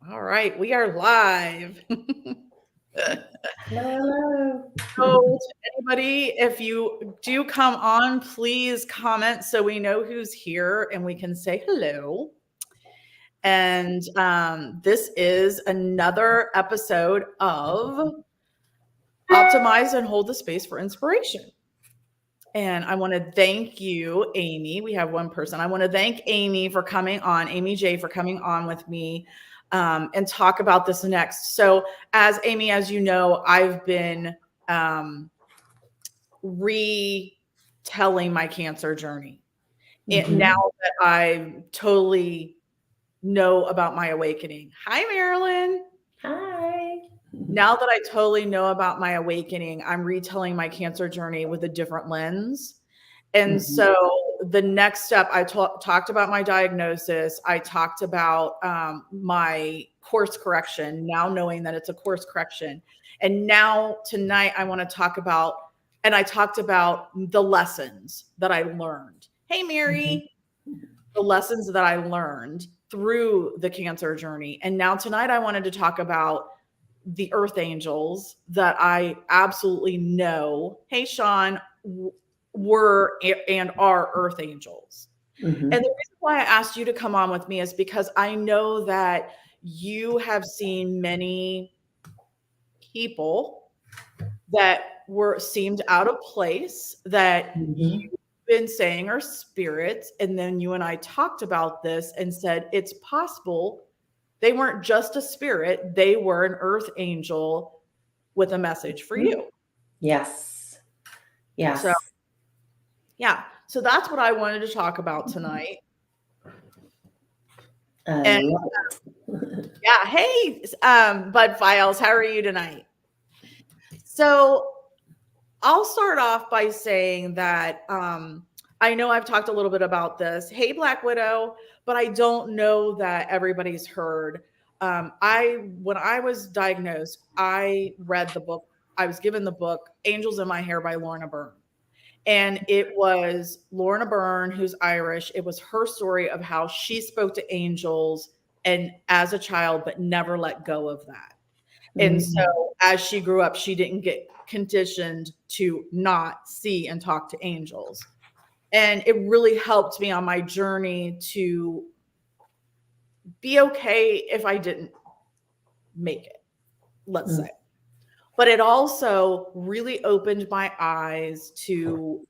All right, we are live. Hello. So, to anybody, if you do come on, please comment so we know who's here and we can say hello. And this is another episode of Optimize and Hold the Space for Inspiration. And I want to thank you, Amy. We have one person. I want to thank Amy for coming on, Amy Jae for coming on with me and talk about this next. So, as Amy, as you know, I've been um, retelling my cancer journey. Now Mhm. that I totally know about my awakening. Hi, Marilyn. Hi. Now that I totally know about my awakening, I'm retelling my cancer journey with a different lens. And Mhm. so the next step, I talked about my diagnosis. I talked about my course correction, now knowing that it's a course correction. And now tonight, I want to talk about, and I talked about the lessons that I learned. Hey, Mhm. Mary, the lessons that I learned through the cancer journey. And now tonight, I wanted to talk about the earth angels that I absolutely know. Hey, Sean, were and are earth angels. And Mhm. the reason why I asked you to come on with me is because I know that you have seen many people that were seemed out of place that Mhm. you've been saying are spirits. And then you and I talked about this and said it's possible they weren't just a spirit, they were an earth angel with a message for Mhm. you. Yes. So, Yes. yeah. So that's what I wanted to talk about tonight. I And love it. yeah, hey, Bud Files, how are you tonight? So I'll start off by saying that I know I've talked a little bit about this. Hey, Black Widow, but I don't know that everybody's heard. When I was diagnosed, I read the book. I was given the book "Angels in My Hair" by Lorna Byrne. And it was Lorna Byrne, who's Irish. It was her story of how she spoke to angels and as a child, but never let go of that. And so Mhm. as she grew up, she didn't get conditioned to not see and talk to angels. And it really helped me on my journey to be okay if I didn't make it, let's Mhm. say. But it also really opened my eyes to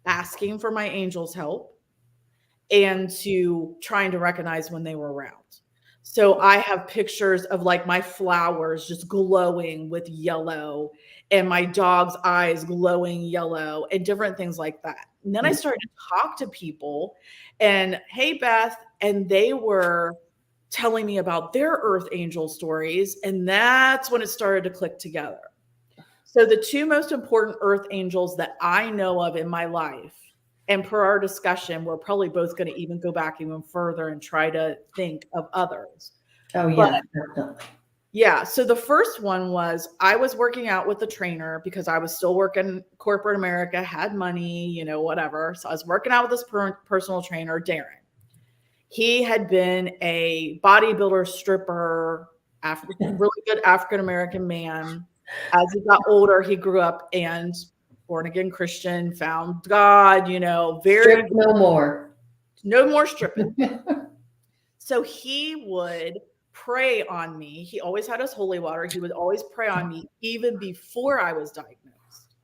asking for my angels' help and to trying to recognize when they were around. So I have pictures of like my flowers just glowing with yellow and my dog's eyes glowing yellow and different things like that. And then I started to talk to people and hey, Beth, and they were telling me about their earth angel stories. And that's when it started to click together. So the two most important earth angels that I know of in my life, and per our discussion, we're probably both going to even go back even further and try to think of others. Oh But yeah, definitely. yeah, so the first one was I was working out with the trainer because I was still working corporate America, had money, whatever. So I was working out with this personal trainer, Darren. He had been a bodybuilder, stripper, really good African American man. As he got older, he grew up and born again Christian, found God, very, Strip no more. no more stripping. So he would pray on me. He always had his holy water. He would always pray on me even before I was diagnosed.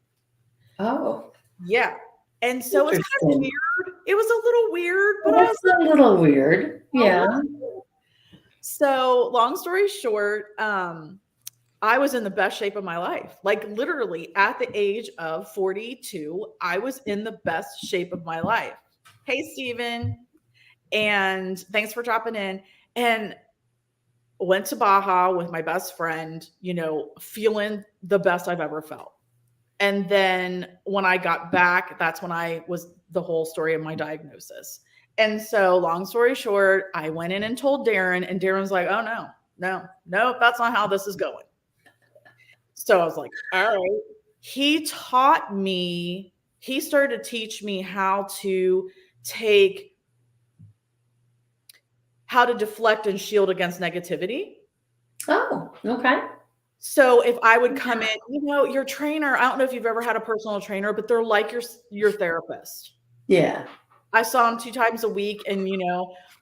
Oh, Yeah. And so it's kind of interesting. weird. It was a little weird, but I was That's a little weird. like, Yeah. oh. So long story short, I was in the best shape of my life. Like literally at the age of 42, I was in the best shape of my life. Hey, Steven. And thanks for dropping in. And went to Baja with my best friend, feeling the best I've ever felt. And then when I got back, that's when I was the whole story of my diagnosis. And so, long story short, I went in and told Darren, and Darren's like, oh, no, no, no, that's not how this is going. So I was like, all right. He started to teach me take how to deflect and shield against negativity. Oh, okay. So if I would come in, your trainer, I don't know if you've ever had a personal trainer, but they're like your therapist. Yeah. I saw him 2 times a week and,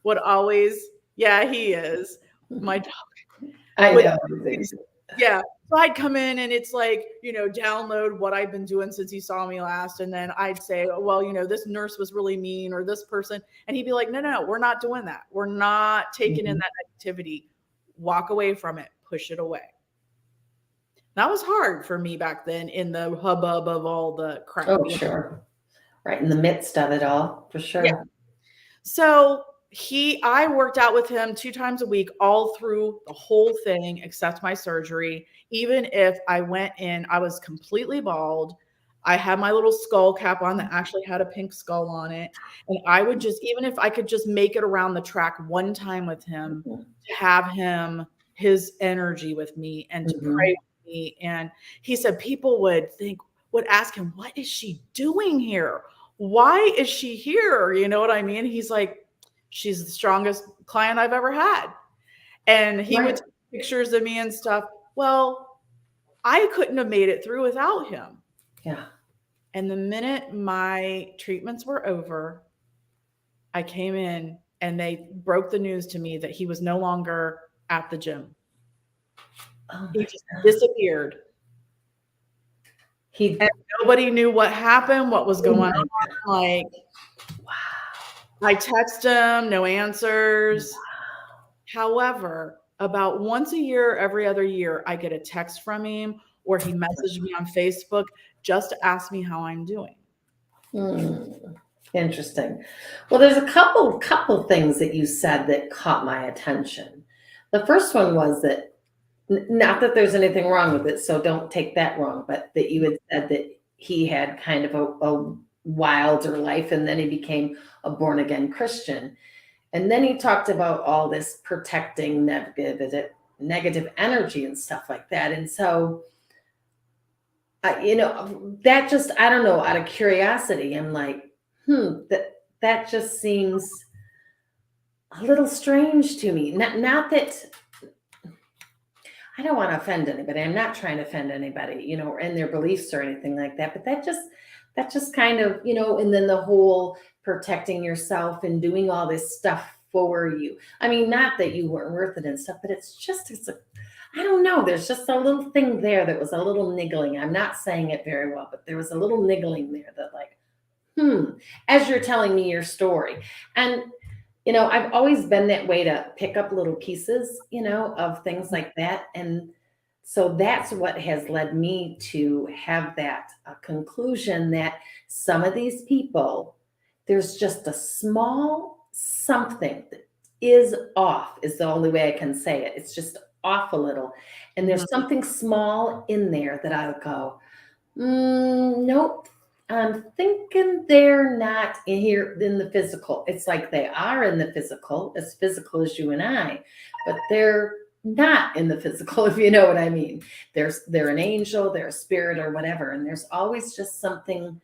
would always yeah, he is. My dog I would know. Things. yeah. So I'd come in and it's like, download what I've been doing since he saw me last. And then I'd say, oh, well, this nurse was really mean or this person. And he'd be like, no, no, we're not doing that. We're not taking in Mhm. that negativity. Walk away from it, push it away. That was hard for me back then in the hubbub of all the crap. Oh, sure. Right in the midst of it all, for Yeah. sure. So I worked out with him 2 times a week, all through the whole thing, except my surgery. Even if I went in, I was completely bald. I had my little skull cap on that actually had a pink skull on it. And I would just, even if I could just make it around the track one time with him, to have his energy with me and to pray Mhm. with me. And he said people would ask him, what is she doing here? Why is she here? You know what I mean? He's like, she's the strongest client I've ever had. And he would Right. take pictures of me and stuff. Well, I couldn't have made it through without him. Yeah. And the minute my treatments were over, I came in and they broke the news to me that he was no longer at the gym. Oh He my just God. disappeared. He. And nobody knew what happened, what was Oh going my on. God. Like, Wow. I text him, no answers. However, about once a year, every other year, I get a text from him or he messaged me on Facebook just to ask me how I'm doing. Hmm. Interesting. Well, there's a couple things that you said that caught my attention. The first one was that not that there's anything wrong with it, so don't take that wrong, but that you had said that he had kind of a wilder life and then he became a born again Christian. And then he talked about all this protecting negative energy and stuff like that. And so, that just, I don't know, out of curiosity, I'm like, that just seems a little strange to me. Not that I don't want to offend anybody. I'm not trying to offend anybody, or in their beliefs or anything like that. But that just kind of, and then the whole protecting yourself and doing all this stuff for you. I mean, not that you weren't worth it and stuff, but I don't know. There's just a little thing there that was a little niggling. I'm not saying it very well, but there was a little niggling there that like, as you're telling me your story. And I've always been that way to pick up little pieces, of things like that. And so that's what has led me to have that conclusion that some of these people, there's just a small something that is off, is the only way I can say it. It's just off a little. And there's Mhm. something small in there that I would go, nope. I'm thinking they're not in here in the physical. It's like they are in the physical, as physical as you and I, but they're not in the physical, if you know what I mean. They're an angel, they're a spirit or whatever. And there's always just something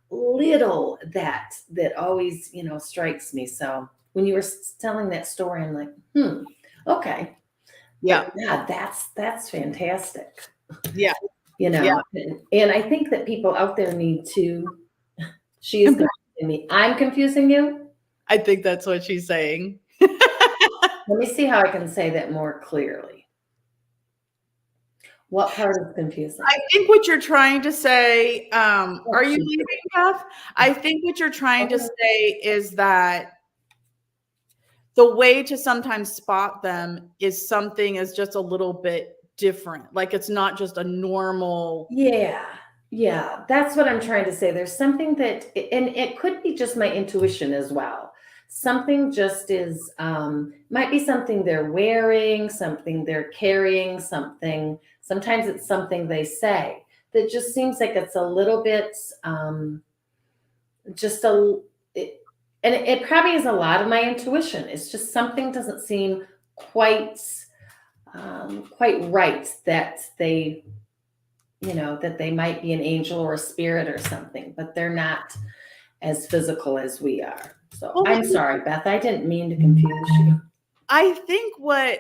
little that always, strikes me. So when you were telling that story, I'm like, okay. But Yeah. yeah, that's fantastic Yeah. you Yeah. know and I think that people out there need to she is confusing me. I'm confusing you. I think that's what she's saying. Let me see how I can say that more clearly. What part is confusing? I think what you're trying to say, Oh, are you shoot. leaving, Beth? I think what you're trying to Okay. say is that the way to sometimes spot them is something is just a little bit different. Like it's not just a normal. Yeah, that's what I'm trying to say. There's something that, and it could be just my intuition as well. Something just is, might be something they're wearing, something they're carrying, sometimes it's something they say that just seems like it's a little bit, just a, it, and it probably is a lot of my intuition. It's just something doesn't seem quite, quite right that they might be an angel or a spirit or something, but they're not as physical as we are. So Well, I'm sorry, Beth. I didn't mean to confuse you. I think what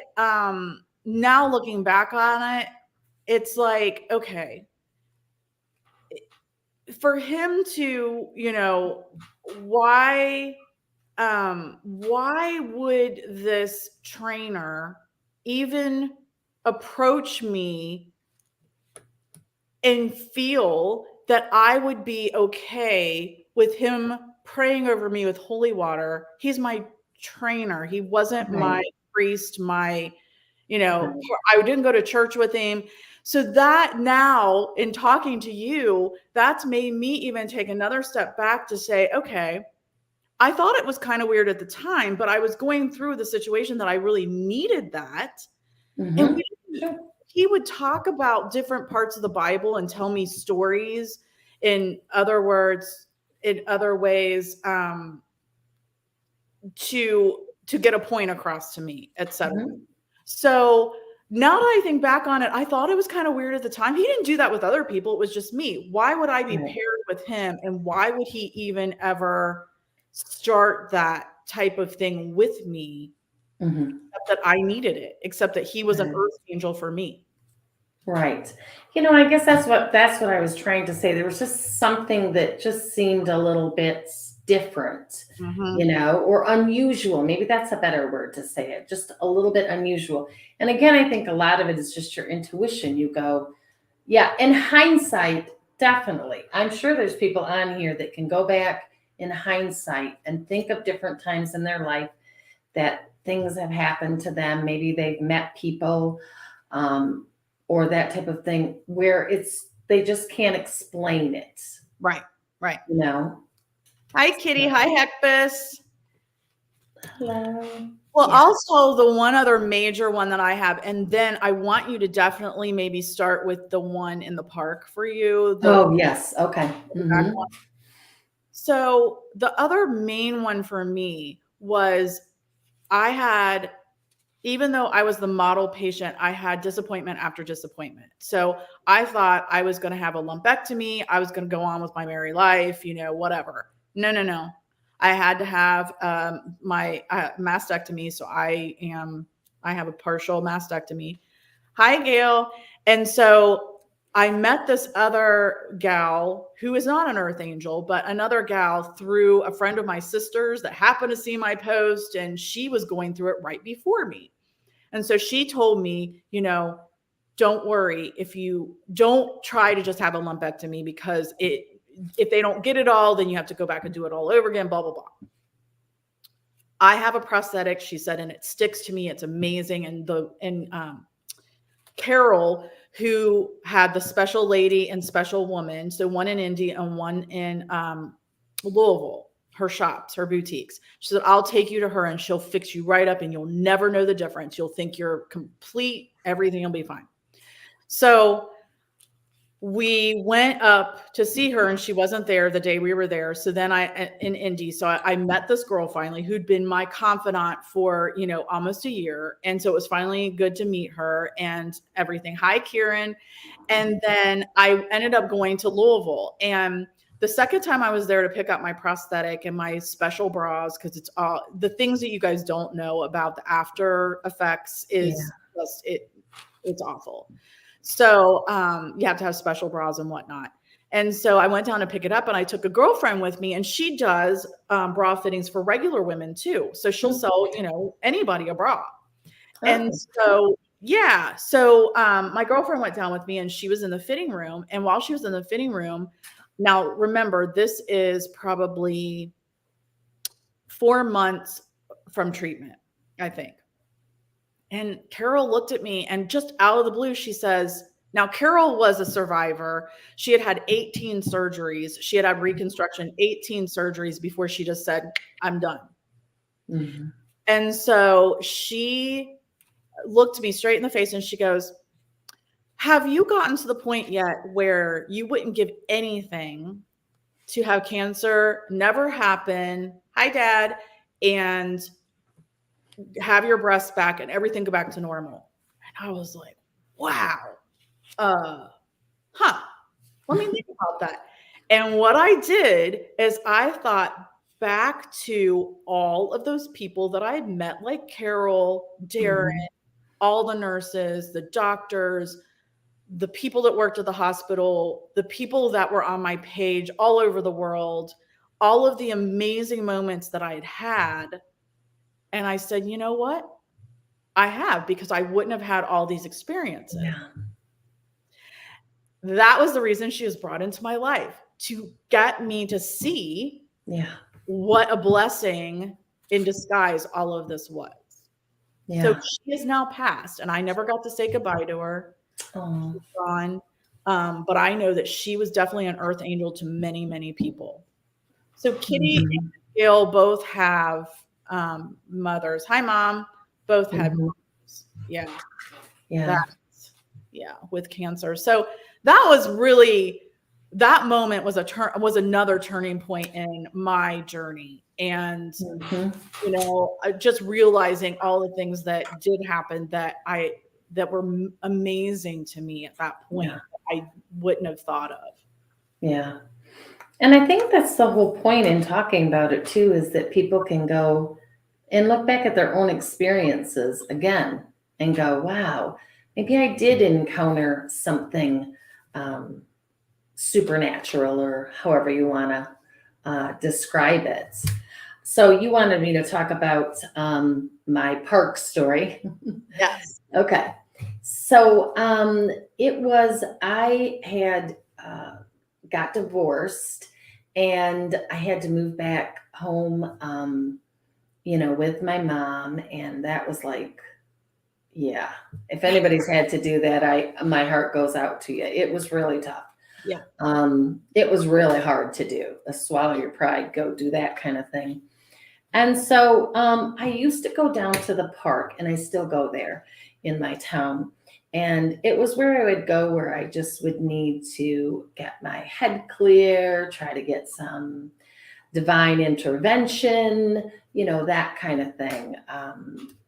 now looking back on it, it's like, okay, for him to, why would this trainer even approach me and feel that I would be okay with him praying over me with holy water? He's my trainer. He wasn't my Right. priest, Right. I didn't go to church with him. So that now, in talking to you, that's made me even take another step back to say, okay, I thought it was kind of weird at the time, but I was going through the situation that I really needed that. And Mm-hmm. Sure. he would talk about different parts of the Bible and tell me stories, in other words, in other ways, to get a point across to me, etc. Mm-hmm. So now that I think back on it, I thought it was kind of weird at the time. He didn't do that with other people. It was just me. Why would I be Right. paired with him? And why would he even ever start that type of thing with me? Mm-hmm. Except that I needed it, except that he was an Right. earth angel for me. Right. I guess that's what I was trying to say. There was just something that just seemed a little bit different, Mm-hmm. or unusual. Maybe that's a better word to say it. Just a little bit unusual. And again, I think a lot of it is just your intuition. You go, yeah, in hindsight, definitely. I'm sure there's people on here that can go back in hindsight and think of different times in their life that things have happened to them. Maybe they've met people, um, or that type of thing where they just can't explain it, Right. Right. you know? Hi, Kitty. So, Hi, Heckbus. hello. Well, Yeah. also the one other major one that I have, and then I want you to definitely maybe start with the one in the park for you, the Oh, yes. Okay. back Mm-hmm. one. So the other main one for me was I had, even though I was the model patient, I had disappointment after disappointment. So I thought I was going to have a lumpectomy. I was going to go on with my merry life, whatever. No, no, no. I had to have my mastectomy. So I have a partial mastectomy. Hi, Gail. And so I met this other gal who is not an earth angel, but another gal through a friend of my sister's that happened to see my post, and she was going through it right before me. And so she told me, don't worry, if you don't try to just have a lumpectomy, because if they don't get it all, then you have to go back and do it all over again, blah, blah, blah. I have a prosthetic, she said, and it sticks to me. It's amazing. And Carol, who had the special lady and special woman, so one in Indy and one in Louisville, her shops, her boutiques. She said, I'll take you to her and she'll fix you right up and you'll never know the difference. You'll think you're complete. Everything will be fine. So we went up to see her and she wasn't there the day we were there. So then in Indy, so I met this girl finally who'd been my confidant for, almost a year. And so it was finally good to meet her and everything. Hi, Kieran. And then I ended up going to Louisville, and the second time I was there to pick up my prosthetic and my special bras, because it's all the things that you guys don't know about the after effects is just it's awful. So you have to have special bras and whatnot. And so I went down to pick it up, and I took a girlfriend with me, and she does bra fittings for regular women too. So she'll sell, anybody a bra. And Okay. so, yeah. So my girlfriend went down with me, and she was in the fitting room. And while she was in the fitting room, now remember, this is probably 4 months from treatment, I think. And Carol looked at me, and just out of the blue, she says, now Carol was a survivor. She had had 18 surgeries. She had had reconstruction, 18 surgeries before she just said, I'm done. Mm-hmm. And so she looked me straight in the face and she goes, have you gotten to the point yet where you wouldn't give anything to have cancer never happen? Hi, Dad. And have your breasts back and everything go back to normal. And I was like, wow. Huh. Let me think about that. And what I did is I thought back to all of those people that I had met, like Carol, Darren, Mm-hmm. all the nurses, the doctors, the people that worked at the hospital, the people that were on my page all over the world, all of the amazing moments that I had had. And I said, you know what? I have, because I wouldn't have had all these experiences. Yeah. That was the reason she was brought into my life, to get me to see Yeah. what a blessing in disguise all of this was. So Yeah. she is now passed, and I never got to say goodbye to her. Oh. She's gone. But I know that she was definitely an earth angel to many, many people. So Kitty Mhm. and Gail both have mothers. Hi, Mom. Both had Mhm. mothers. Yeah. Yeah. With cancer. So that was really, that moment was another turning point in my journey. And Mhm. just realizing all the things that did happen that were amazing to me at that point, Yeah. that I wouldn't have thought of. Yeah. And I think that's the whole point in talking about it too, is that people can go and look back at their own experiences again and go, wow, maybe I did encounter something um, supernatural, or however you want to describe it. So you wanted me to talk about my park story. Yes. Okay. So I had got divorced, and I had to move back home, with my mom. And that was like, yeah, if anybody's had to do that, my heart goes out to you. It was really tough. Yeah. It was really hard to do. Swallow your pride, go do that kind of thing. And so I used to go down to the park, and I still go there in my town. And it was where I would go, where I just would need to get my head clear, try to get some divine intervention, that kind of thing,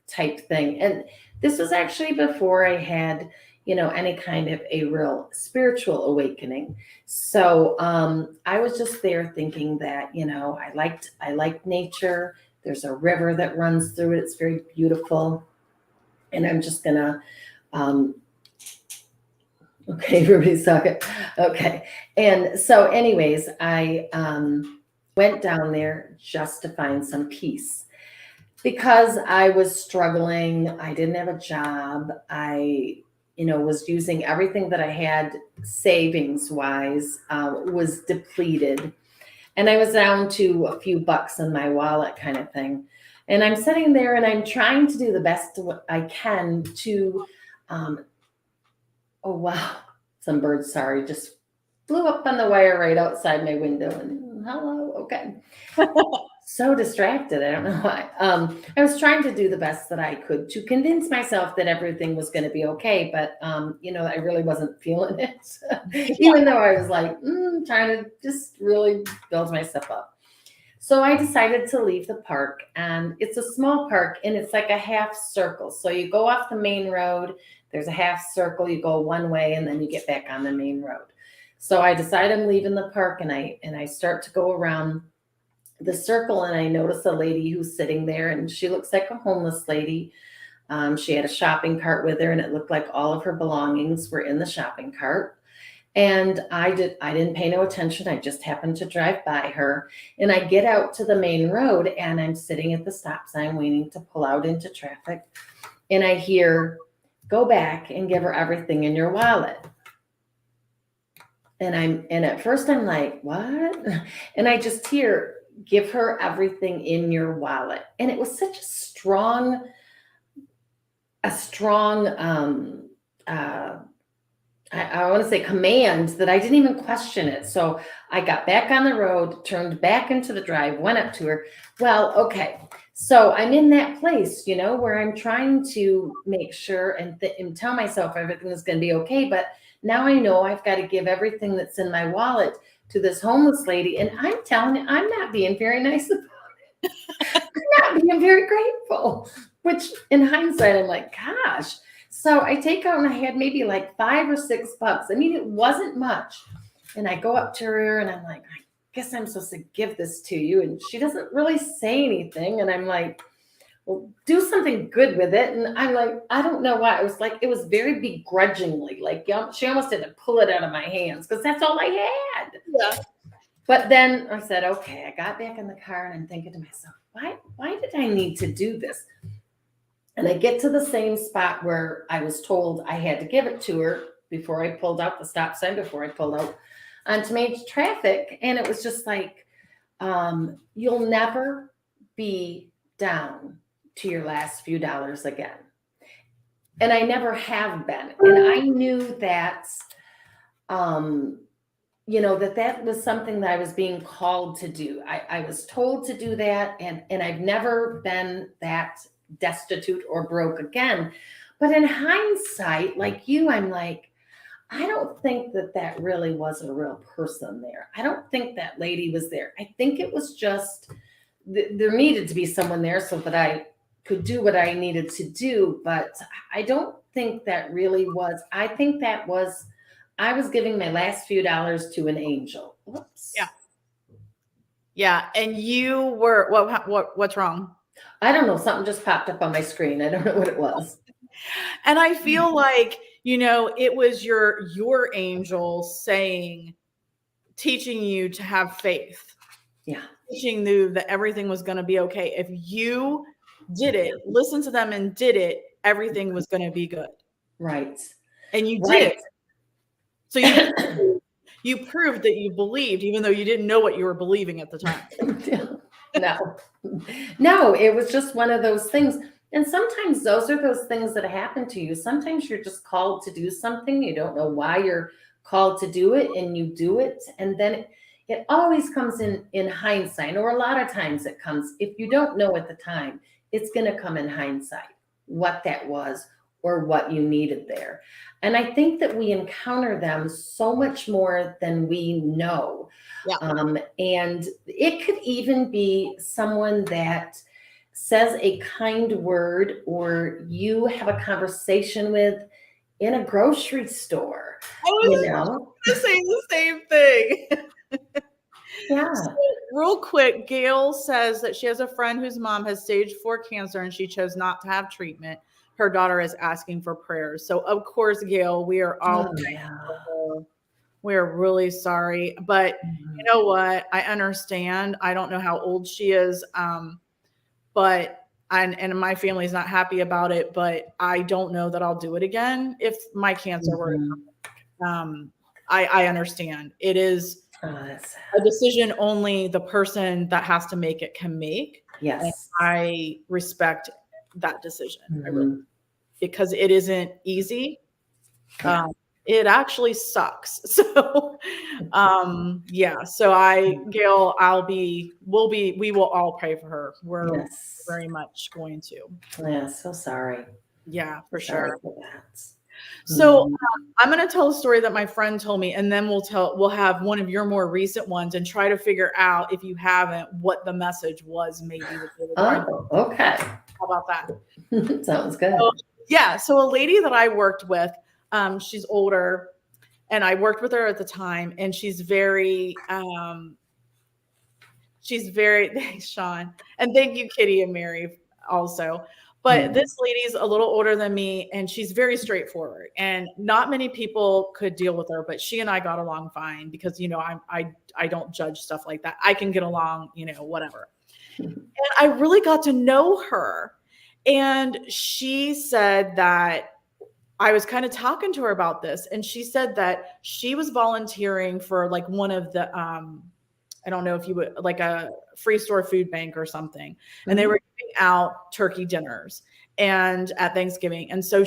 type thing. And this was actually before I had, any kind of a real spiritual awakening. So I was just there thinking that, I liked nature. There's a river that runs through it. It's very beautiful. And I'm just gonna, okay, everybody's talking. Okay. And so anyways, I went down there just to find some peace, because I was struggling. I didn't have a job. I, was using everything that I had savings wise, was depleted. And I was down to a few bucks in my wallet, kind of thing. And I'm sitting there and I'm trying to do the best I can to, oh, wow. Some birds, sorry, just flew up on the wire right outside my window. And hello, okay. So distracted. I don't know why. I was trying to do the best that I could to convince myself that everything was going to be okay. But, I really wasn't feeling it, even though I was like, trying to just really build myself up. So I decided to leave the park, and it's a small park, and it's like a half circle. So you go off the main road, there's a half circle, you go one way, and then you get back on the main road. So I decide I'm leaving the park, and I start to go around the circle, and I notice a lady who's sitting there, and she looks like a homeless lady. She had a shopping cart with her, and it looked like all of her belongings were in the shopping cart. And I didn't pay no attention. I just happened to drive by her, and I get out to the main road, and I'm sitting at the stop sign waiting to pull out into traffic. And I hear, "Go back and give her everything in your wallet." And at first I'm like, "What?" And I just hear, "Give her everything in your wallet." And it was such a strong I want to say command, that I didn't even question it. So I got back on the road, turned back into the drive, went up to her. Well, okay. So I'm in that place, where I'm trying to make sure and tell myself everything is going to be okay. But now I know I've got to give everything that's in my wallet to this homeless lady. And I'm telling you, I'm not being very nice about it. I'm not being very grateful, which in hindsight, I'm like, gosh. So I take out, and I had maybe like $5 or $6. I mean, it wasn't much. And I go up to her, and I'm like, I guess I'm supposed to give this to you. And she doesn't really say anything. And I'm like, well, do something good with it. And I'm like, I don't know why. It was very begrudgingly, like she almost had to pull it out of my hands because that's all I had. Yeah. But then I said, okay, I got back in the car and I'm thinking to myself, why did I need to do this? And I get to the same spot where I was told I had to give it to her before I pulled out the stop sign, before I pulled out onto major traffic. And it was just like, you'll never be down to your last few dollars again. And I never have been. And I knew that, that was something that I was being called to do. I was told to do that. And I've never been that destitute or broke again. But in hindsight, like you, I'm like, I don't think that really was a real person there. I don't think that lady was there. I think it was just there needed to be someone there so that I could do what I needed to do. But I don't think that really was. I think that was, I was giving my last few dollars to an angel. Whoops. Yeah. Yeah. And you were, what's wrong? I don't know. Something just popped up on my screen. I don't know what it was. And I feel like, it was your angel teaching you to have faith. Yeah. Teaching you that everything was going to be okay. If you did it, listen to them and did it, everything was going to be good. Right. And you did. So you proved that you believed, even though you didn't know what you were believing at the time. No, it was just one of those things. And sometimes those are those things that happen to you. Sometimes you're just called to do something. You don't know why you're called to do it, and you do it. And then it always comes in hindsight, or a lot of times it comes, if you don't know at the time, it's going to come in hindsight, what that was or what you needed there. And I think that we encounter them so much more than we know. Yeah. And it could even be someone that says a kind word, or you have a conversation with in a grocery store. I was going to say the same thing. Yeah. So, real quick, Gail says that she has a friend whose mom has stage 4 cancer and she chose not to have treatment. Her daughter is asking for prayers. So, of course, Gail, we are all we're really sorry. But you know what? I understand. I don't know how old she is. But and my family's not happy about it, but I don't know that I'll do it again if my cancer were to come back. I understand. It is a decision only the person that has to make it can make. Yes. And I respect that decision. Because it isn't easy. It actually sucks. So, So Gail, we will all pray for her. We're very much going to. Yeah. So sorry. Yeah, for sure. For that. So I'm going to tell a story that my friend told me, and then we'll have one of your more recent ones and try to figure out, if you haven't, what the message was. Maybe. Okay. How about that? Sounds good. So a lady that I worked with, she's older, and I worked with her at the time, and she's very, thanks, Sean, and thank you, Kitty and Mary also. But this lady's a little older than me, and she's very straightforward, and not many people could deal with her, but she and I got along fine because, I don't judge stuff like that. I can get along, whatever. And I really got to know her. And she said that I was kind of talking to her about this, and she said that she was volunteering for like one of the, I don't know if you would, like a free store food bank or something. And they were giving out turkey dinners and at Thanksgiving. And so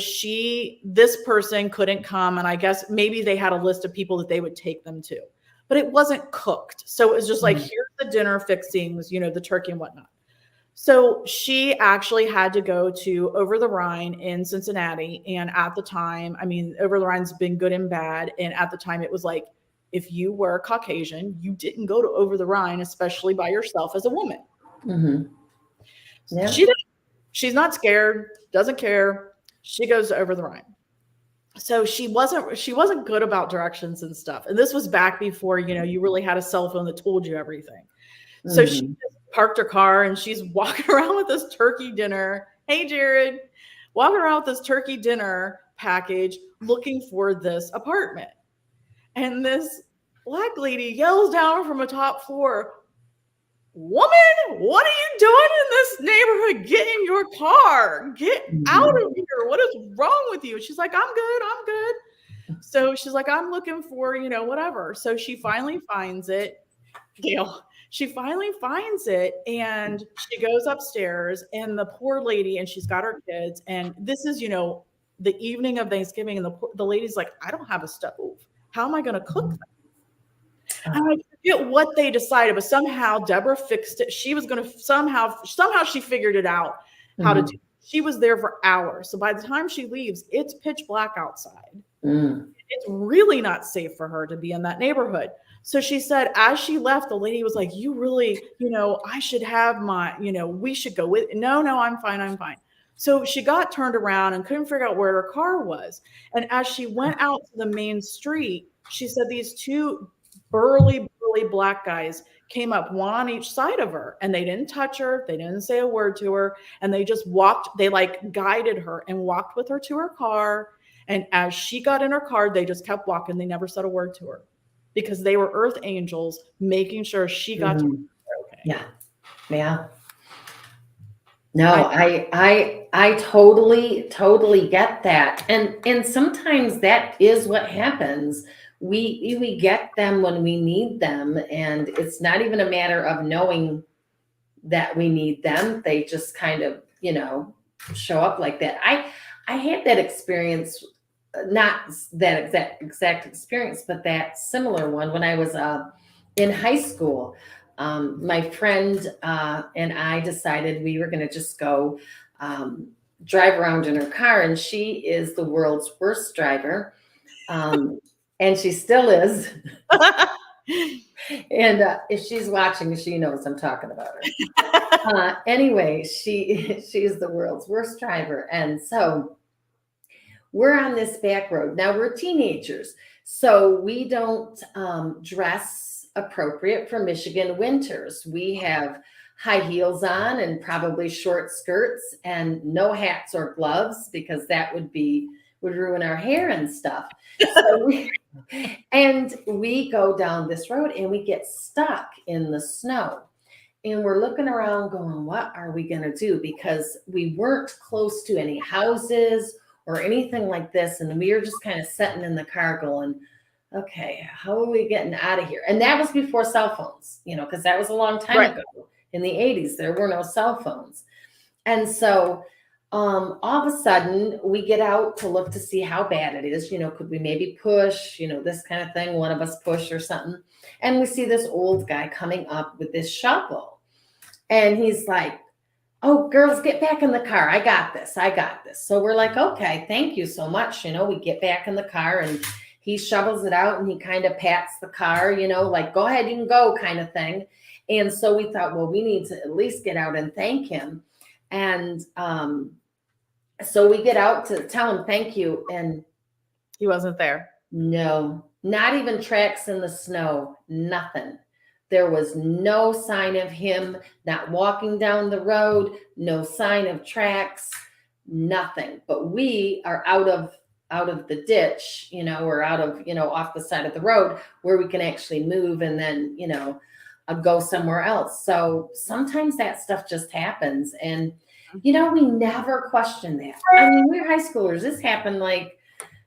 this person couldn't come. And I guess maybe they had a list of people that they would take them to, but it wasn't cooked. So it was just like, here's the dinner fixings, the turkey and whatnot. So she actually had to go to Over the Rhine in Cincinnati. And at the time, Over the Rhine's been good and bad. And at the time it was like, if you were Caucasian, you didn't go to Over the Rhine, especially by yourself as a woman. Yeah. She's not scared, doesn't care. She goes to Over the Rhine. So she wasn't good about directions and stuff. And this was back before, you really had a cell phone that told you everything. So she just parked her car, and she's walking around with this turkey dinner. Hey, Jared, walking around with this turkey dinner package looking for this apartment. And this black lady yells down from a top floor, "Woman, what are you doing in this neighborhood? Get in your car. Get out of here. What is wrong with you?" She's like, "I'm good. I'm good." So she's like, "I'm looking for, whatever." So she finally finds it. Gail, she finally finds it, and she goes upstairs, and the poor lady, and she's got her kids. And this is, the evening of Thanksgiving. And the lady's like, "I don't have a stove. How am I going to cook them?" And I forget what they decided, but somehow Deborah fixed it. She was going to somehow she figured it out how to do it. She was there for hours. So by the time she leaves, it's pitch black outside. It's really not safe for her to be in that neighborhood. So she said, as she left, the lady was like, "You really, I should have my, we should go with." No, I'm fine. I'm fine. So she got turned around and couldn't figure out where her car was. And as she went out to the main street, she said these two burly black guys came up, one on each side of her, and they didn't touch her. They didn't say a word to her. And they just walked, they like guided her and walked with her to her car. And as she got in her car, they just kept walking. They never said a word to her because they were earth angels making sure she got to okay. Yeah. No, I totally get that. And sometimes that is what happens. We get them when we need them, and it's not even a matter of knowing that we need them. They just kind of, show up like that. I had that experience, not that exact experience, but that similar one when I was in high school. My friend and I decided we were going to just go drive around in her car, and she is the world's worst driver, and she still is. And if she's watching, she knows I'm talking about her. Anyway, she's the world's worst driver, and so we're on this back road. Now we're teenagers, so we don't dress appropriate for Michigan winters. We have high heels on and probably short skirts and no hats or gloves because that would ruin our hair and stuff. So we go down this road and we get stuck in the snow. And we're looking around going, what are we going to do? Because we weren't close to any houses or anything like this. And we were just kind of sitting in the car going, okay, how are we getting out of here? And that was before cell phones, because that was a long time ago. In the 80s, there were no cell phones. And so all of a sudden we get out to look to see how bad it is. Could we maybe push, this kind of thing, one of us push or something. And we see this old guy coming up with this shovel. And he's like, "Oh, girls, get back in the car. I got this. So we're like, okay, thank you so much. We get back in the car and he shovels it out and he kind of pats the car, like, go ahead, you can go kind of thing. And so we thought, well, we need to at least get out and thank him. And so we get out to tell him thank you. And he wasn't there. No, not even tracks in the snow, nothing. There was no sign of him not walking down the road, no sign of tracks, nothing. But we are out of the ditch, or out of, off the side of the road where we can actually move and then, go somewhere else. So sometimes that stuff just happens. And, we never question that. I mean, we're high schoolers. This happened like,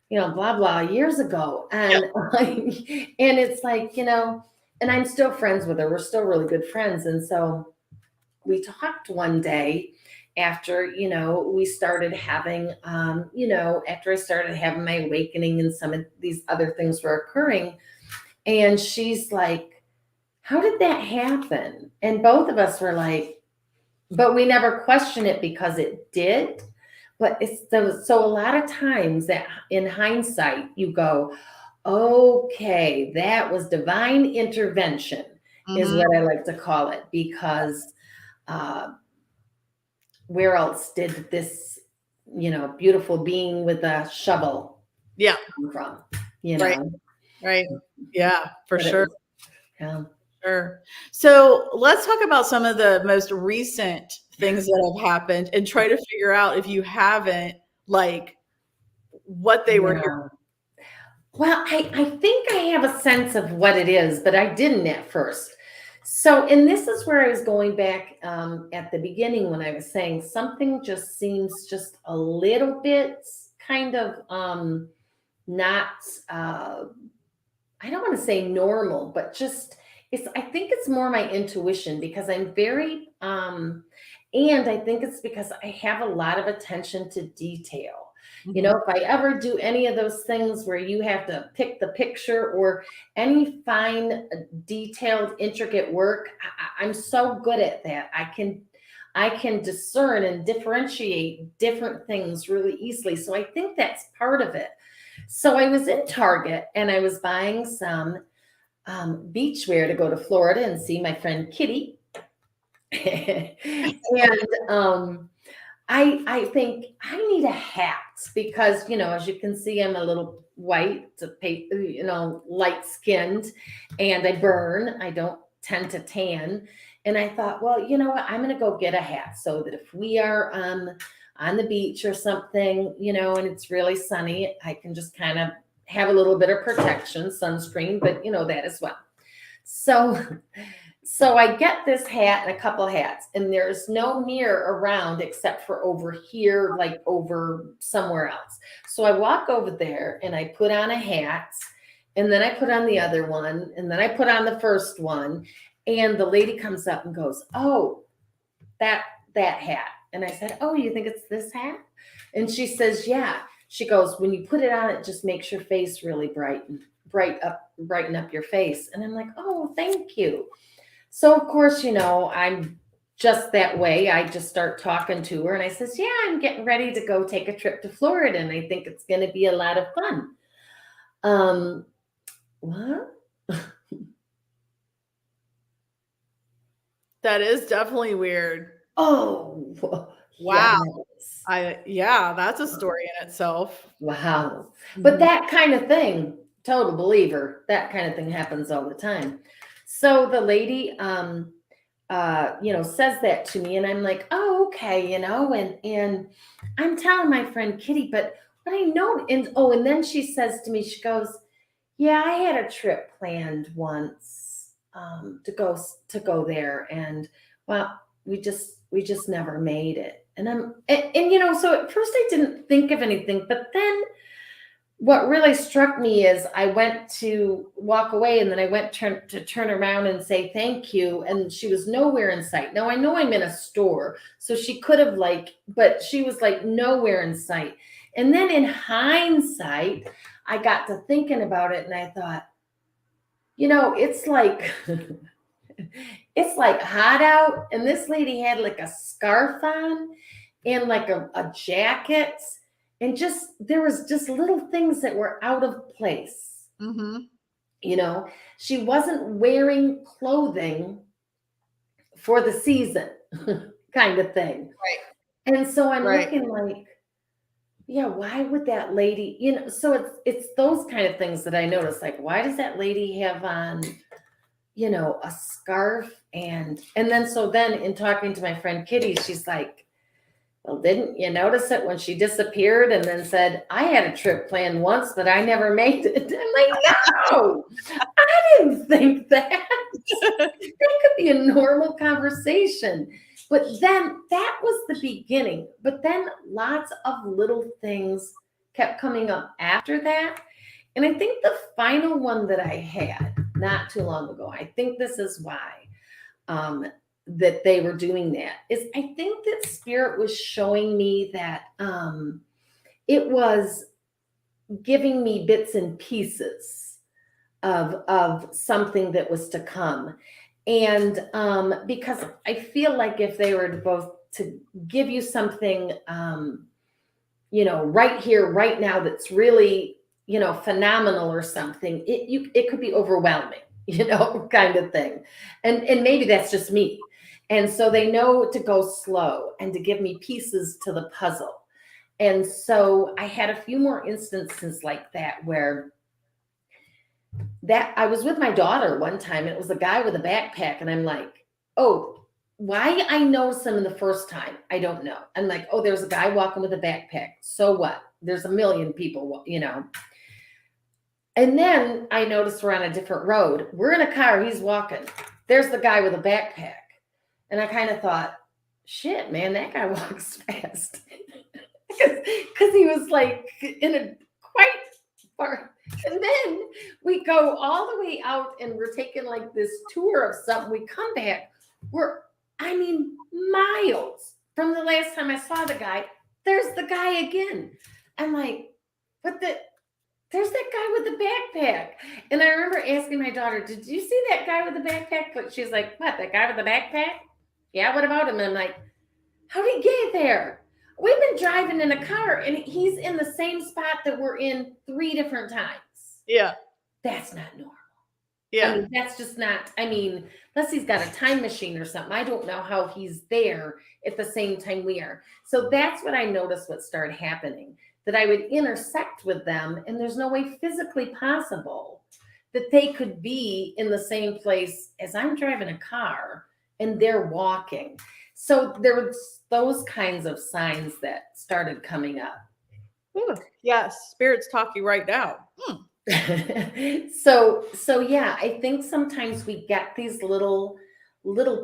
blah, blah, years ago. And, and it's like, and I'm still friends with her. We're still really good friends. And so we talked one day after, we started having, after I started having my awakening and some of these other things were occurring. And she's like, "How did that happen?" And both of us were like, but we never question it because it did. But so a lot of times that in hindsight, you go, okay, that was divine intervention, is what I like to call it, because where else did this, beautiful being with a shovel come from? Right. Yeah, for sure. Yeah. Sure. So let's talk about some of the most recent things that have happened and try to figure out if you haven't, like, what they were here. Yeah. Well, I think I have a sense of what it is, but I didn't at first. So, and this is where I was going back at the beginning when I was saying something just seems just a little bit kind of not, I don't want to say normal, but just I think it's more my intuition because I'm very, and I think it's because I have a lot of attention to detail. You Mhm. know, if I ever do any of those things where you have to pick the picture or any fine, detailed, intricate work, I'm so good at that. I can discern and differentiate different things really easily. So I think that's part of it. So I was in Target and I was buying some beachwear to go to Florida and see my friend Kitty. And I think I need a hat because as you can see, I'm a little white, light skinned, and I burn. I don't tend to tan. And I thought, well, you know what? I'm going to go get a hat so that if we are on the beach or something, and it's really sunny, I can just kind of have a little bit of protection, sunscreen, but that as well. So so I get this hat and a couple hats, and there's no mirror around except for over here, like over somewhere else. So I walk over there and I put on a hat, and then I put on the other one, and then I put on the first one, and the lady comes up and goes, "Oh, that hat." And I said, "Oh, you think it's this hat?" And she says, "Yeah." She goes, "When you put it on, it just makes your face really brighten up your face." And I'm like, "Oh, thank you." So of course, I'm just that way. I just start talking to her and I says, "Yeah, I'm getting ready to go take a trip to Florida and I think it's going to be a lot of fun." Um, what? That is definitely weird. Oh, Wow. yes. Yeah, that's a story in itself. Wow. But Mhm. that kind of thing, total believer, that kind of thing happens all the time. So the lady says that to me and I'm like, "Oh, okay, and I'm telling my friend Kitty, but what I know and then she says to me, she goes, "Yeah, I had a trip planned once to go there and well, we just never made it." And so at first I didn't think of anything, but then what really struck me is I went to walk away and then I went to turn around and say thank you. And she was nowhere in sight. Now I know I'm in a store, so she could have but she was nowhere in sight. And then in hindsight, I got to thinking about it and I thought, it's like, it's like hot out. And this lady had like a scarf on and like a jacket and just there was just little things that were out of place. Mhm. you know she wasn't wearing clothing for the season kind of thing. Right. And so I'm Right. looking like, yeah, why would that lady, so it's those kind of things that I notice, like why does that lady have on a scarf? And then in talking to my friend Kitty, she's like, "Well, didn't you notice it when she disappeared and then said, I had a trip planned once, but I never made it?" I'm like, "No, I didn't think that." That could be a normal conversation. But then that was the beginning. But then lots of little things kept coming up after that. And I think the final one that I had not too long ago, I think this is why um, that they were doing that, is I think that Spirit was showing me that it was giving me bits and pieces of something that was to come. And because I feel like if they were to both to give you something, right here, right now, that's really, phenomenal or something, it could be overwhelming, kind of thing. And maybe that's just me. And so they know to go slow and to give me pieces to the puzzle. And so I had a few more instances like that where that I was with my daughter one time, and it was a guy with a backpack, and I'm like, oh, why I noticed him the first time, I don't know. I'm like, oh, there's a guy walking with a backpack. So what? There's a million people, you know. And then I noticed we're on a different road. We're in a car, he's walking. There's the guy with a backpack. And I kind of thought, shit, man, that guy walks fast. Because he was like in a quite far. And then we go all the way out and we're taking like this tour of something. We come back. I mean, miles from the last time I saw the guy. There's the guy again. I'm like, there's that guy with the backpack. And I remember asking my daughter, did you see that guy with the backpack? But she's like, what, that guy with the backpack? Yeah, what about him? And I'm like, how did he get there? We've been driving in a car and he's in the same spot that we're in 3 different times. Yeah. That's not normal. Yeah. I mean, that's just not, I mean, unless he's got a time machine or something. I don't know how he's there at the same time we are. So that's what I noticed what started happening, that I would intersect with them and there's no way physically possible that they could be in the same place as I'm driving a car and they're walking. So there was those kinds of signs that started coming up. Ooh, yes, spirit's talking right now. So yeah, I think sometimes we get these little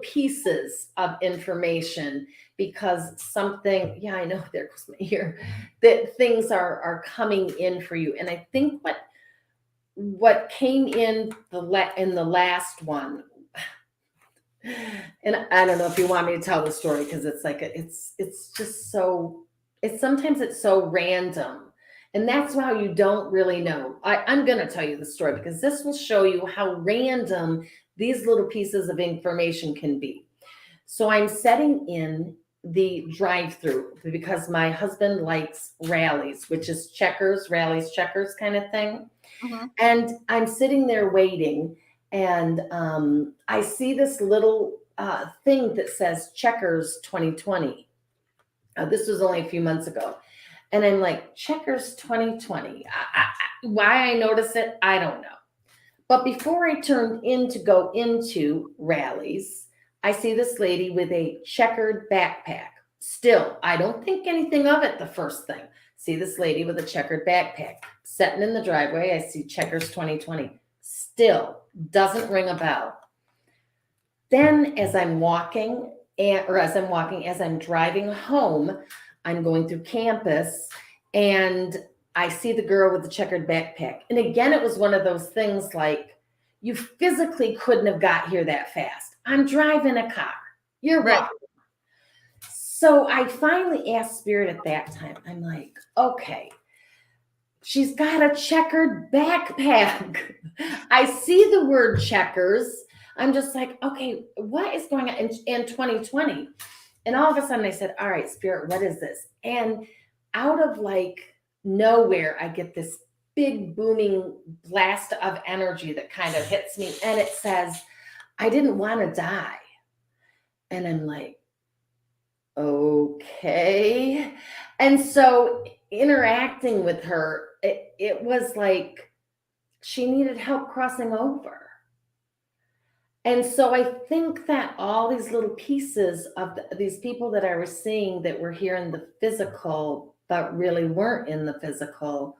pieces of information because something, yeah, I know, there goes my ear, that things are coming in for you. And I think what came in the last one, and I don't know if you want me to tell the story because it's like it's just so, sometimes it's so random. And that's how you don't really know. I'm going to tell you the story because this will show you how random these little pieces of information can be. So I'm setting in the drive-through because my husband likes rallies, which is checkers, rallies, checkers kind of thing. Mm-hmm. And I'm sitting there waiting and I see this little thing that says Checkers 2020. This was only a few months ago. And I'm like, Checkers 2020. Why I notice it, I don't know. But before I turned in to go into rallies, I see this lady with a checkered backpack. Still, I don't think anything of it the first thing. See this lady with a checkered backpack. Sitting in the driveway, I see Checkers 2020. Still, doesn't ring a bell. Then as I'm driving home, I'm going through campus and I see the girl with the checkered backpack. And again, it was one of those things like, you physically couldn't have got here that fast. I'm driving a car. You're right. Walking. So I finally asked Spirit at that time. I'm like, okay, she's got a checkered backpack. I see the word checkers. I'm just like, okay, what is going on in 2020? And all of a sudden I said, all right, Spirit, what is this? And out of like nowhere, I get this big booming blast of energy that kind of hits me. And it says, I didn't want to die. And I'm like, okay. And so interacting with her, it was like she needed help crossing over. And so I think that all these little pieces of these people that I was seeing that were here in the physical, but really weren't in the physical,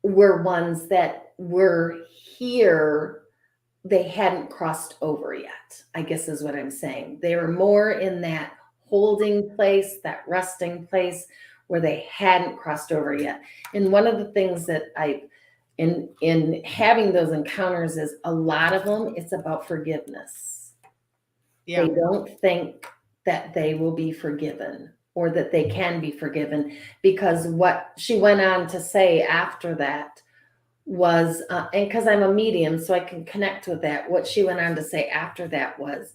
were ones that were here. They hadn't crossed over yet, I guess is what I'm saying. They were more in that holding place, that resting place where they hadn't crossed over yet. And one of the things that in having those encounters is a lot of them, it's about forgiveness. Yeah. They don't think that they will be forgiven or that they can be forgiven, because what she went on to say after that was, and because I'm a medium, so I can connect with that. What she went on to say after that was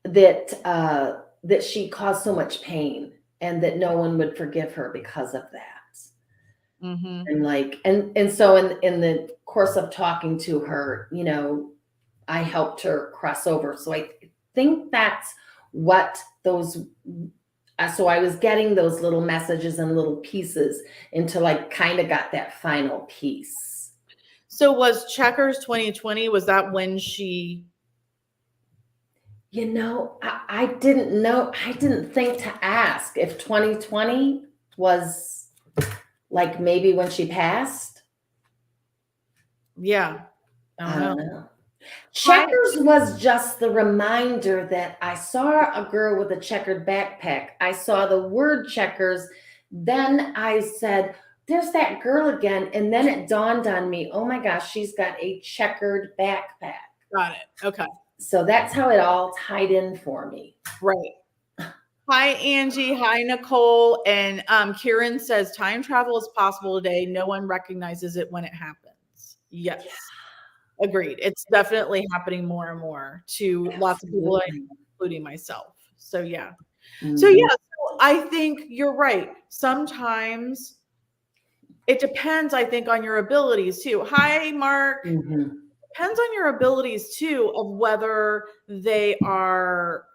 that she caused so much pain and that no one would forgive her because of that. Mm-hmm. And like, and so in the course of talking to her, you know, I helped her cross over. So I think that's what those, so I was getting those little messages and little pieces until I kind of got that final piece. So was Checkers 2020, was that when she? You know, I didn't know. I didn't think to ask if 2020 was like maybe when she passed. Yeah, I I don't don't know. know. Checkers was just the reminder that I saw a girl with a checkered backpack. I saw the word checkers. Then I said, there's that girl again. And then it dawned on me, oh my gosh, she's got a checkered backpack. Got it. Okay. So that's how it all tied in for me. Right. Hi, Angie. Hi, Nicole. And Kieran says time travel is possible today. No one recognizes it when it happens. Yes. Yeah. Agreed. It's definitely happening more and more to lots of people, including myself. So, yeah. Mm-hmm. So, yeah. So I think you're right. Sometimes it depends, I think, on your abilities too. Hi, Mark. Mm-hmm. Depends on your abilities too of whether they are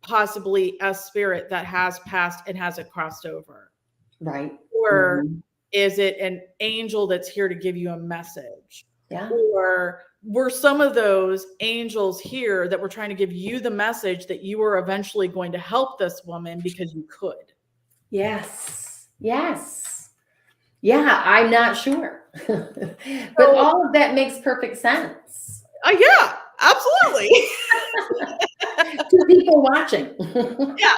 possibly a spirit that has passed and hasn't crossed over. Right. Or is it an angel that's here to give you a message? Yeah. Or were some of those angels here that were trying to give you the message that you were eventually going to help this woman because you could? Yes. Yes. Yeah, I'm not sure. But all of that makes perfect sense. Yeah, absolutely. To people watching. Yeah.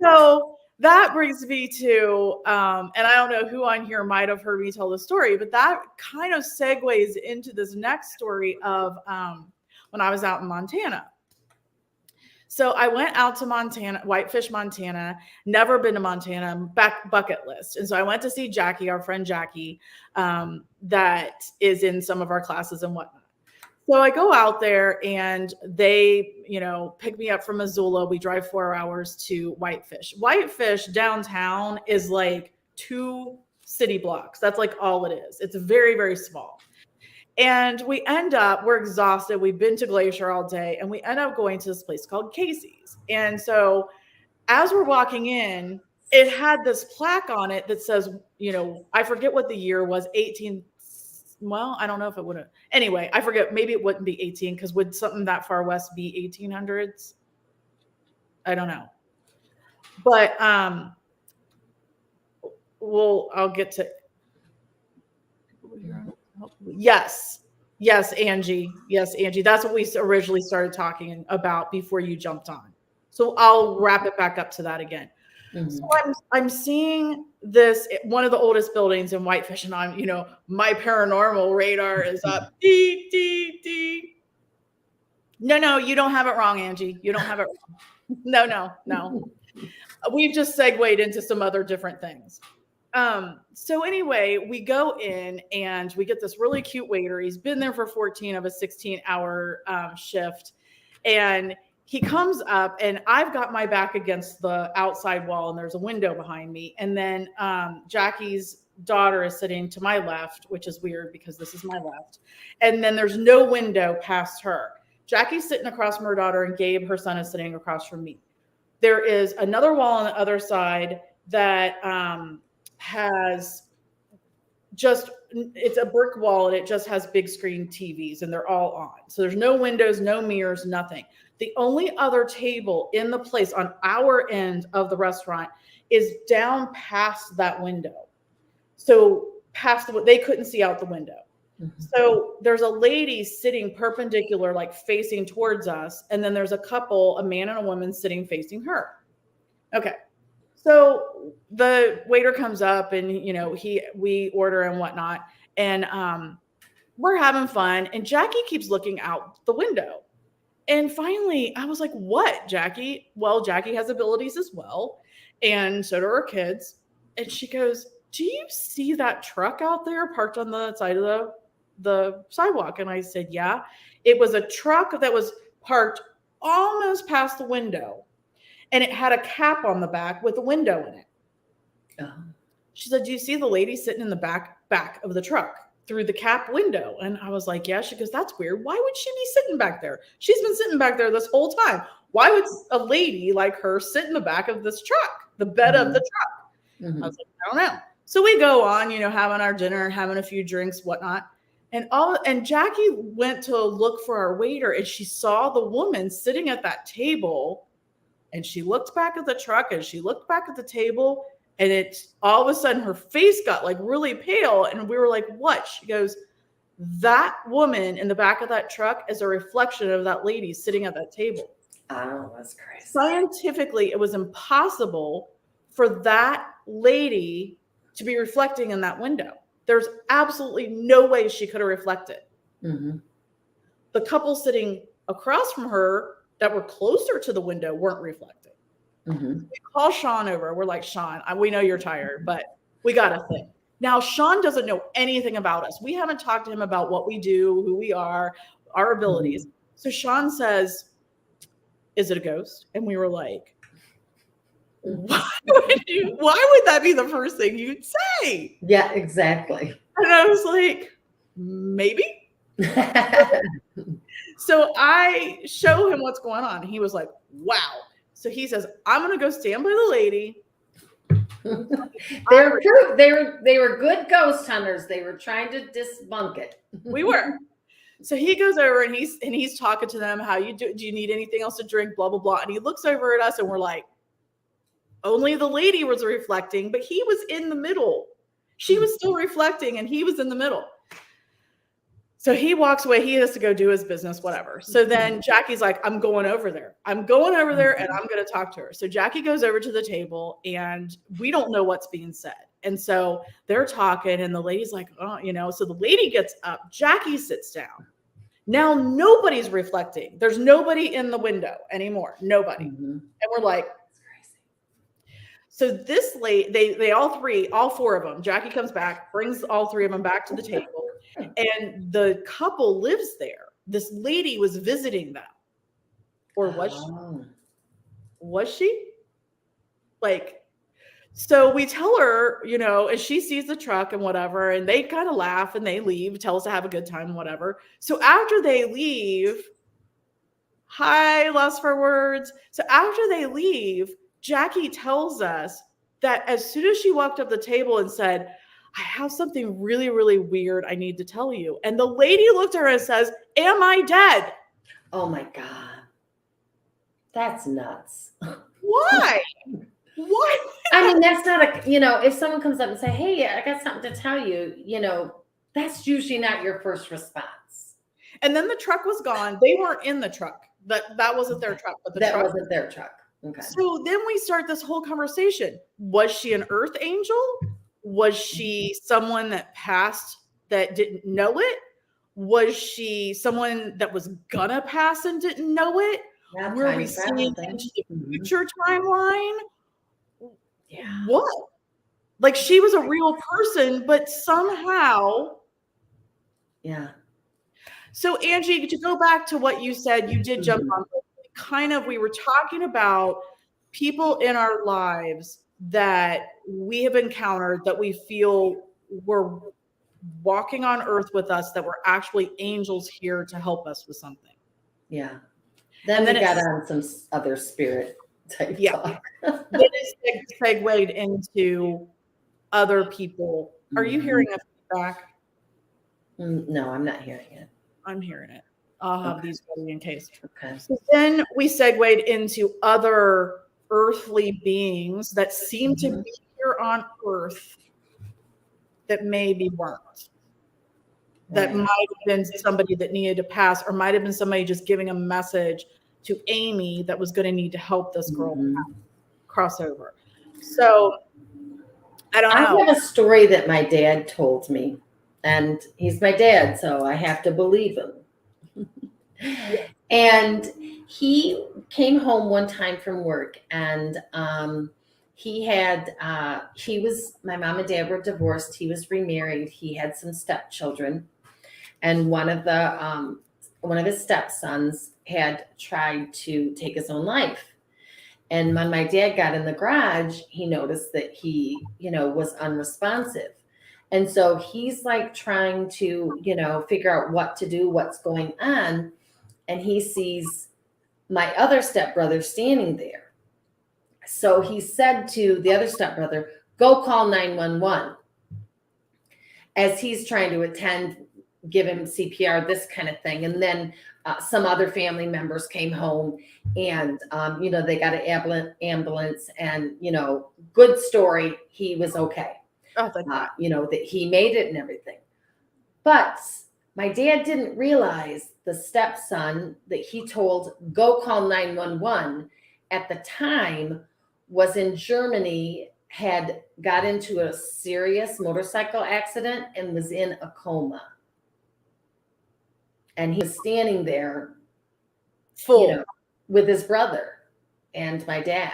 So that brings me to, and I don't know who on here might have heard me tell the story, but that kind of segues into this next story of when I was out in Montana. So I went out to Montana, Whitefish, Montana, never been to Montana, bucket list. And so I went to see Jackie, our friend Jackie, that is in some of our classes and whatnot. So I go out there and they, pick me up from Missoula. We drive 4 hours to Whitefish. Whitefish downtown is like 2 city blocks. That's like all it is. It's very, very small. And we're exhausted. We've been to Glacier all day and we end up going to this place called Casey's. And so as we're walking in, it had this plaque on it that says, I forget what the year was, 18. Well, I don't know if it would have. Anyway, I forget. Maybe it wouldn't be 18 because would something that far west be 1800s? I don't know. But I'll get to. Yes, Angie. Yes, Angie. That's what we originally started talking about before you jumped on. So I'll wrap it back up to that again. Mm-hmm. So I'm seeing this, one of the oldest buildings in Whitefish, and I'm, my paranormal radar is up. Dee, dee, dee. No, you don't have it wrong, Angie. You don't have it wrong. No. We've just segued into some other different things. So anyway, we go in and we get this really cute waiter. He's been there for 14 of a 16-hour shift. And he comes up and I've got my back against the outside wall and there's a window behind me. And then Jackie's daughter is sitting to my left, which is weird because this is my left. And then there's no window past her. Jackie's sitting across from her daughter and Gabe, her son, is sitting across from me. There is another wall on the other side that has just, it's a brick wall and it just has big screen TVs and they're all on. So there's no windows, no mirrors, nothing. The only other table in the place on our end of the restaurant is down past that window. So they couldn't see out the window. Mm-hmm. So there's a lady sitting perpendicular, like facing towards us. And then there's a couple, a man and a woman sitting facing her. Okay. So the waiter comes up and, we order and whatnot. And we're having fun. And Jackie keeps looking out the window. And finally, I was like, what, Jackie? Well, Jackie has abilities as well. And so do her kids. And she goes, do you see that truck out there parked on the side of the sidewalk? And I said, yeah. It was a truck that was parked almost past the window. And it had a cap on the back with a window in it. Uh-huh. She said, do you see the lady sitting in the back of the truck through the cap window? And I was like, yeah. She goes, that's weird. Why would she be sitting back there? She's been sitting back there this whole time. Why would a lady like her sit in the back of this truck, the bed of the truck? Mm-hmm. I was like, I don't know. So we go on, having our dinner, having a few drinks, whatnot. And Jackie went to look for our waiter, and she saw the woman sitting at that table, and she looked back at the truck, and she looked back at the table, and it all of a sudden her face got like really pale, and we were like, what? She goes, that woman in the back of that truck is a reflection of that lady sitting at that table. Oh, that's crazy. Scientifically, it was impossible for that lady to be reflecting in that window. There's absolutely no way she could have reflected. Mm-hmm. The couple sitting across from her that were closer to the window weren't reflecting. Mm-hmm. We call Sean over. We're like, Sean, we know you're tired, but we got a thing. Now, Sean doesn't know anything about us. We haven't talked to him about what we do, who we are, our abilities. Mm-hmm. So Sean says, is it a ghost? And we were like, why would that be the first thing you'd say? Yeah, exactly. And I was like, maybe. So I show him what's going on. He was like, wow. So he says, I'm going to go stand by the lady. They were good ghost hunters. They were trying to debunk it. We were. So he goes over and he's talking to them. How do you need anything else to drink? Blah, blah, blah. And he looks over at us and we're like, only the lady was reflecting, but he was in the middle. She was still reflecting and he was in the middle. So he walks away. He has to go do his business, whatever. So then Jackie's like, I'm going over there. I'm going over there and I'm going to talk to her. So Jackie goes over to the table and we don't know what's being said. And so they're talking and the lady's like, oh, so the lady gets up. Jackie sits down. Now nobody's reflecting. There's nobody in the window anymore. Nobody. Mm-hmm. And we're like, so this lady, they all four of them, Jackie comes back, brings all three of them back to the table, and the couple lives there. This lady was visiting them. Or was she? Was she? So we tell her, and she sees the truck and whatever, and they kind of laugh and they leave, tell us to have a good time, whatever. So after they leave, lost for words. So after they leave, Jackie tells us that as soon as she walked up the table and said, I have something really, really weird I need to tell you. And the lady looked at her and says, am I dead? Oh my God. That's nuts. Why? What? I mean, that's not if someone comes up and say, hey, I got something to tell you, that's usually not your first response. And then the truck was gone. They weren't in the truck. That wasn't their truck. But that wasn't their truck. Okay. So then we start this whole conversation. Was she an earth angel? Was she someone that passed that didn't know it? Was she someone that was gonna pass and didn't know it? Were we seeing into the future timeline? Yeah. What? Like she was a real person, but somehow. Yeah. So Angie, to go back to what you said, you did jump on. We were talking about people in our lives that we have encountered that we feel were walking on earth with us, that were actually angels here to help us with something. Yeah. Then we got on some other spirit type talk. Then it segued into other people. Are you hearing a feedback? No, I'm not hearing it. I'm hearing it. I'll have these ready in case. Okay. So then we segued into other earthly beings that seem to be here on earth that maybe weren't. That might have been somebody that needed to pass, or might have been somebody just giving a message to Amy that was going to need to help this girl cross over. So I don't know. I have a story that my dad told me, and he's my dad, so I have to believe him. And he came home one time from work, and my mom and dad were divorced. He was remarried. He had some stepchildren, and one of his stepsons had tried to take his own life. And when my dad got in the garage, he noticed that he, was unresponsive. And so he's like trying to, figure out what to do, what's going on. And he sees my other stepbrother standing there. So he said to the other stepbrother, go call 911. As he's trying to attend give him CPR, this kind of thing. And then some other family members came home and, they got an ambulance and, good story. He was okay. Oh, thank God. That he made it and everything. But my dad didn't realize the stepson that he told, go call 911 at the time was in Germany, had got into a serious motorcycle accident and was in a coma. And he was standing there Full. With his brother and my dad.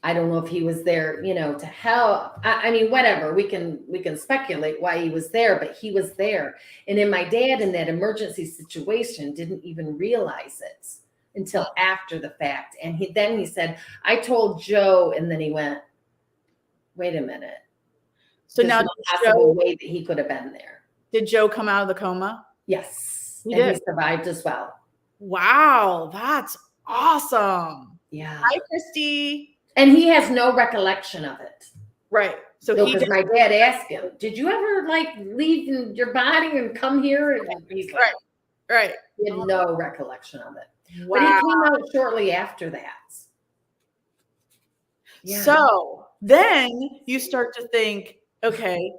I don't know if he was there, to help. I mean, whatever. We can speculate why he was there, but he was there. And then my dad in that emergency situation didn't even realize it until after the fact. And he said, I told Joe, and then he went, wait a minute. So There's now no possible way that he could have been there. Did Joe come out of the coma? Yes. He and did. He survived as well. Wow, that's awesome. Yeah. Hi, Christy. And he has no recollection of it. Right. So because my dad asked him, did you ever leave your body and come here? And he's like, right. He had no recollection of it. Wow. But he came out shortly after that. Yeah. So then you start to think, okay,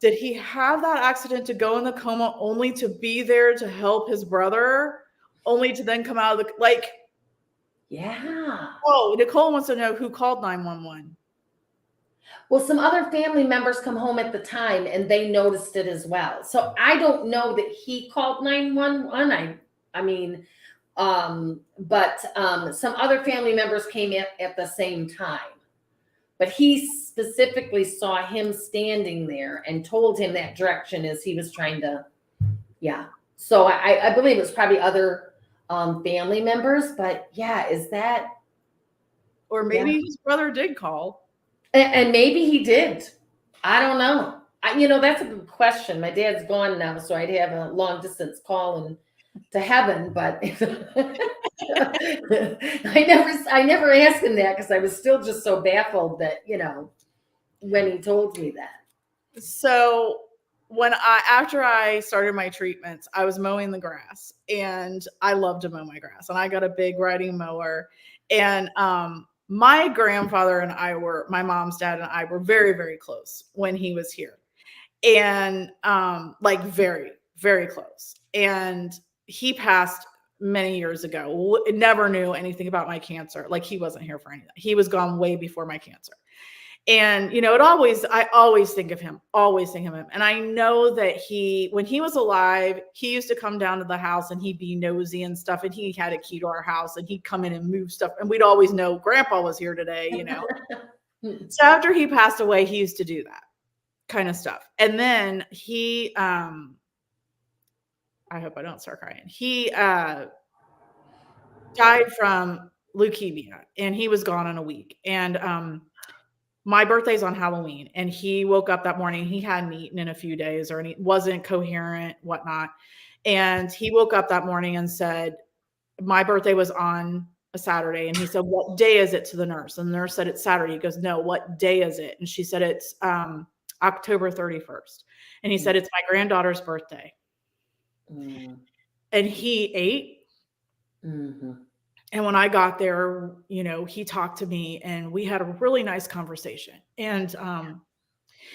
did he have that accident to go in the coma only to be there to help his brother, only to then come out of the, yeah. Oh, Nicole wants to know who called 911. Well, some other family members come home at the time and they noticed it as well. So I don't know that he called 911. But some other family members came in at the same time. But he specifically saw him standing there and told him that direction as he was trying to, So I believe it was probably other family members, but is that? Or maybe his brother did call. And maybe he did. I don't know. That's a good question. My dad's gone now, so I'd have a long distance call to heaven, but I never asked him that because I was still just so baffled that, when he told me that. So after I started my treatments, I was mowing the grass, and I love to mow my grass, and I got a big riding mower, and my grandfather and my mom's dad and I were very, very close when he was here, and very, very close. And he passed many years ago. Never knew anything about my cancer. He wasn't here for anything. He was gone way before my cancer. And, I always think of him, And I know that when he was alive, he used to come down to the house and he'd be nosy and stuff. And he had a key to our house and he'd come in and move stuff. And we'd always know Grandpa was here today, So after he passed away, he used to do that kind of stuff. And then he, I hope I don't start crying. He died from leukemia and he was gone in a week. And, my birthday's on Halloween, and he woke up that morning. He hadn't eaten in a few days, or he wasn't coherent, whatnot. And he woke up that morning and said, my birthday was on a Saturday. And he said, what day is it, to the nurse? And the nurse said, it's Saturday. He goes, no, what day is it? And she said, it's October 31st. And he said, it's my granddaughter's birthday. And he ate. Mm-hmm. And when I got there, he talked to me and we had a really nice conversation. And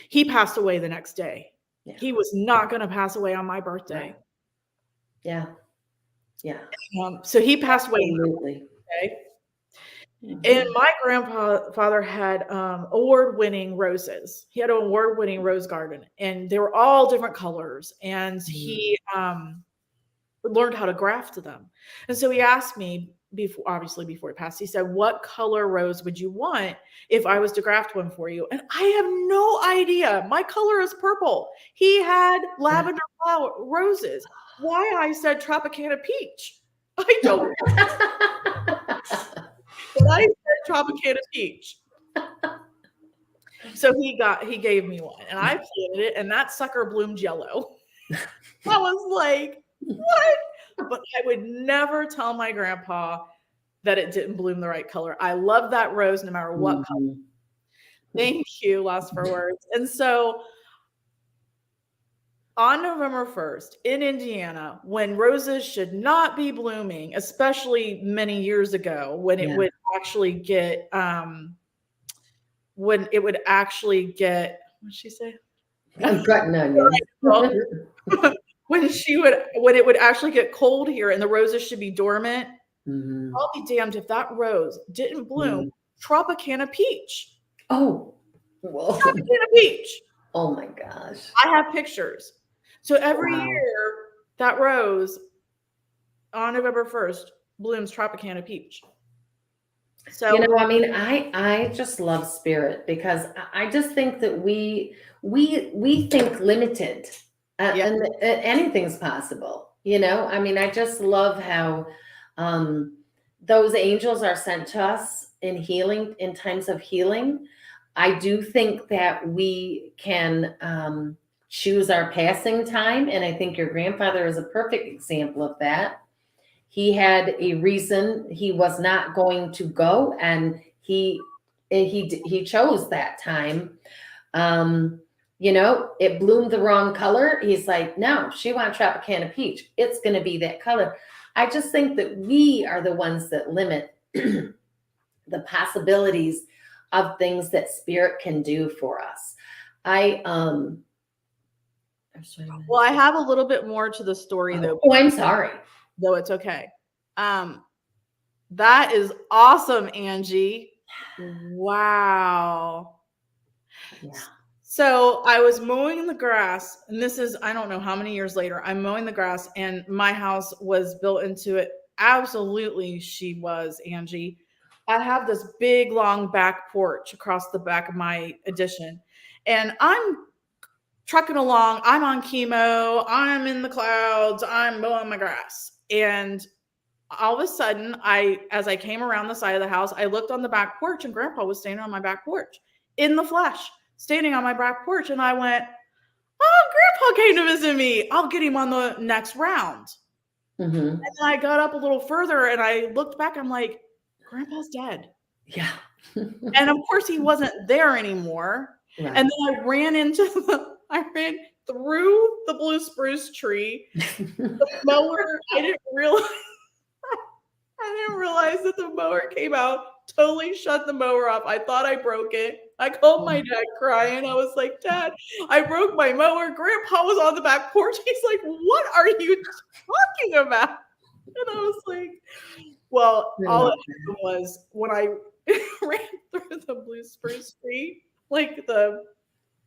he passed away the next day. Yeah. He was not going to pass away on my birthday. Yeah. Yeah. So he passed away. Absolutely. Okay. Mm-hmm. And my grandfather had award-winning roses. He had an award-winning rose garden, and they were all different colors. And he learned how to graft them. And so he asked me, before he passed, he said, what color rose would you want if I was to graft one for you? And I have no idea. My color is purple. He had lavender roses. Why I said Tropicana peach, I don't know. But I said Tropicana peach. So he gave me one, and I planted it, and that sucker bloomed yellow. I was like, what? But I would never tell my grandpa that it didn't bloom the right color. I love that rose no matter what color. Thank you, lost for words. And so On November 1st in Indiana, when roses should not be blooming, especially many years ago, Yeah. actually get when it would actually get, what did she say? Button onions. Well, when it would actually get cold here and the roses should be dormant, Mhm. I'll be damned if that rose didn't bloom Mm. Tropicana peach. Oh, whoa. Tropicana peach. Oh my gosh. I have pictures. So every Wow. year that rose on November 1st blooms Tropicana peach. You So know, I mean, I just love spirit because I just think that we think limited, yeah, and anything's possible. You know, I mean, I just love how um, those angels are sent to us in healing, in times of healing. I do think that we can choose our passing time, and I think your grandfather is a perfect example of that. He had a reason he was not going to go, and he chose that time. um you know, it bloomed the wrong color. He's like, no, she wants Tropicana peach, it's going to be that color. I just think that we are the ones that limit the possibilities of things that spirit can do for us. I I'm sorry. well, I have a little bit more to the story though. Oh, I'm sorry. Though it's okay. That is awesome, Angie. Wow. Yeah. So I was mowing the grass, and this is, I don't know how many years later, I'm mowing the grass, and my house was built into it. Absolutely, she was, Angie. I have this big, long back porch across the back of my addition, and I'm trucking along. I'm on chemo. I'm in the clouds. I'm mowing my grass. And all of a sudden, as I came around the side of the house, I looked on the back porch and Grandpa was standing on my back porch in the flesh, standing on my back porch. And I went, oh, Grandpa came to visit me. I'll get him on the next round. Mm-hmm. And then I got up a little further and I looked back. I'm like, Grandpa's dead. Yeah. And of course, he wasn't there anymore. Right. And then I ran through the blue spruce tree. The mower, I didn't realize that the mower came out, totally shut the mower off. I thought I broke it. I called my dad crying. I was like, Dad, I broke my mower. Grandpa was on the back porch. He's like, what are you talking about? And I was like, well, all it happened was when I ran through the blue spruce tree, like the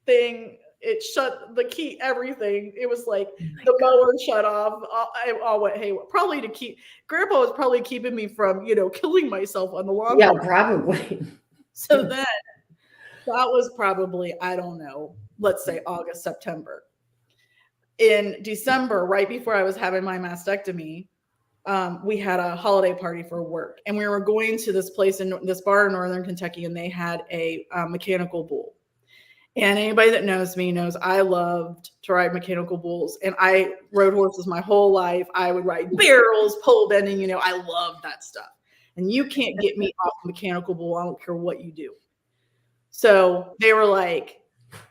thing, it shut the key, everything. It was like the mower shut off. I all went hey, probably to keep Grandpa was probably keeping me from, killing myself on the lawn. Yeah, probably. So then that was probably, I don't know, let's say August, September. In December, right before I was having my mastectomy, we had a holiday party for work, and we were going to this place in this bar in Northern Kentucky, and they had a mechanical bull. And anybody that knows me knows I loved to ride mechanical bulls, and I rode horses my whole life. I would ride barrels, pole bending, I love that stuff. And you can't get me off a mechanical bull. I don't care what you do. So they were like,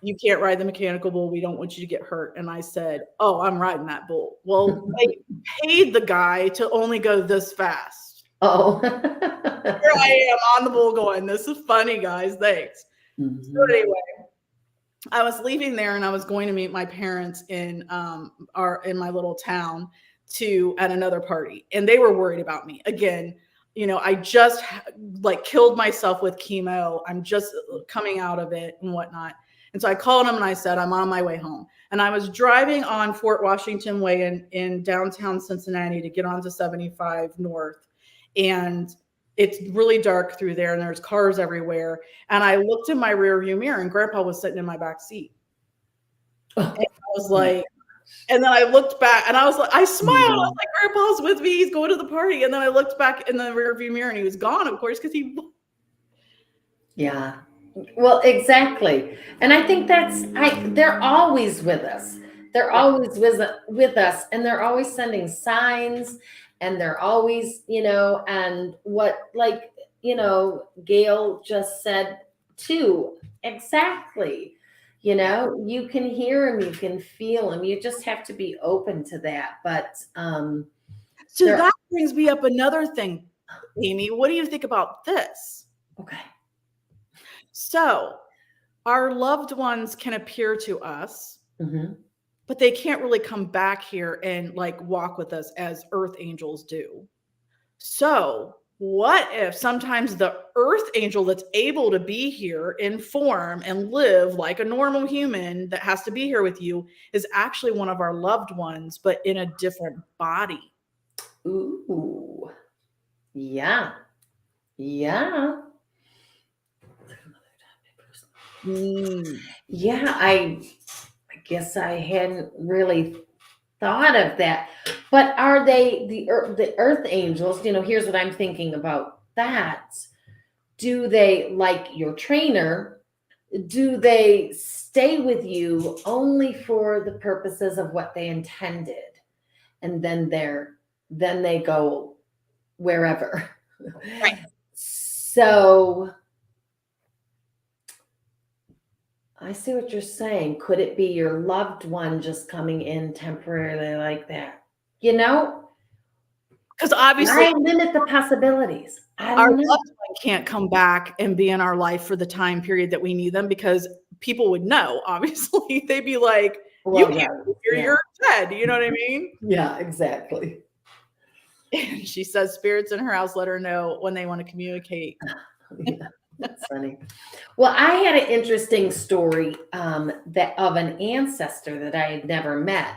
you can't ride the mechanical bull. We don't want you to get hurt. And I said, oh, I'm riding that bull. Well, they paid the guy to only go this fast. Oh. Here I am on the bull going, this is funny, guys. Thanks. Mm-hmm. So anyway, I was leaving there and I was going to meet my parents in my little town at another party. And they were worried about me. Again, I just killed myself with chemo. I'm just coming out of it and whatnot. And so I called them and I said, I'm on my way home. And I was driving on Fort Washington Way in downtown Cincinnati to get onto 75 North. And it's really dark through there and there's cars everywhere. And I looked in my rear view mirror and Grandpa was sitting in my back seat. And I was like, and then I looked back and I was like, I smiled. I was like, Grandpa's with me. He's going to the party. And then I looked back in the rear view mirror and he was gone, of course, because he. Yeah. Well, exactly. And I think they're always with us. They're always with us, and they're always sending signs, and they're always, and what, Gail just said too, exactly. You Yeah. know, you can hear them, you can feel them. You just have to be open to that. But So they're that brings me up another thing, Amy. What do you think about this? okay. So our loved ones can appear to us, Hmm. but they can't really come back here and like walk with us as earth angels do. So, what if sometimes the earth angel that's able to be here in form and live like a normal human that has to be here with you is actually one of our loved ones, but in a different body? Ooh, yeah, yeah, Mm. yeah. I guess I hadn't really thought of that. But are they the earth angels? You know, here's what I'm thinking about that. Do they, like your trainer, do they stay with you only for the purposes of what they intended, and then they go wherever? Right. So I see what you're saying. Could it be your loved one just coming in temporarily like that? You know, Because obviously, I limit the possibilities. I our don't loved know. one can't come back and be in our life for the time period that we need them because people would know. Obviously, they'd be like, "You Well, can't right. be here. Yeah. You're dead." You know what I mean? Yeah, exactly. And she says spirits in her house let her know when they want to communicate. Yeah, that's funny. Well, I had an interesting story that of an ancestor that I had never met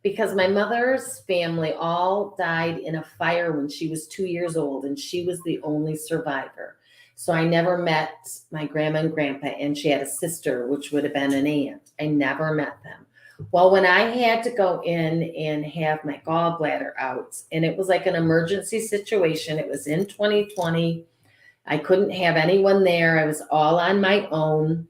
because my mother's family all died in a fire when she was 2 years old, and she was the only survivor. So I never met my grandma and grandpa, and she had a sister, which would have been an aunt. I never met them. Well, when I had to go in and have my gallbladder out, and it was like an emergency situation, it was in 2020. I couldn't have anyone there. I was all on my own.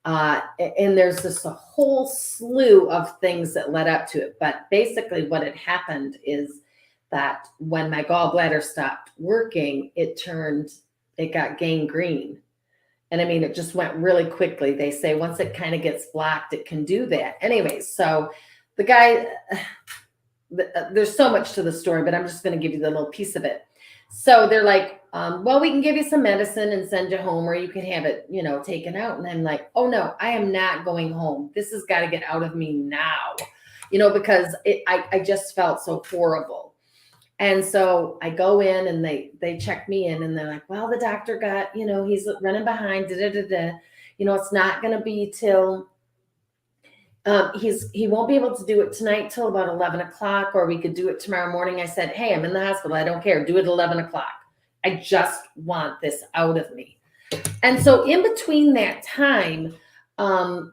And there's just a whole slew of things that led up to it. But basically, what had happened is that when my gallbladder stopped working, it got gangrene. And I mean, it just went really quickly. They say once it kind of gets blocked, it can do that. Anyway, so the guy, there's so much to the story, but I'm just going to give you the little piece of it. So they're like, well, we can give you some medicine and send you home, or you can have it, taken out. And I'm like, oh no, I am not going home. This has got to get out of me now, because I just felt so horrible. And so I go in and they check me in and they're like, well, the doctor got, he's running behind, da da da da. It's not going to be till he won't be able to do it tonight till about 11 o'clock, or we could do it tomorrow morning. I said, hey, I'm in the hospital. I don't care. Do it at 11 o'clock. I just want this out of me. And so in between that time,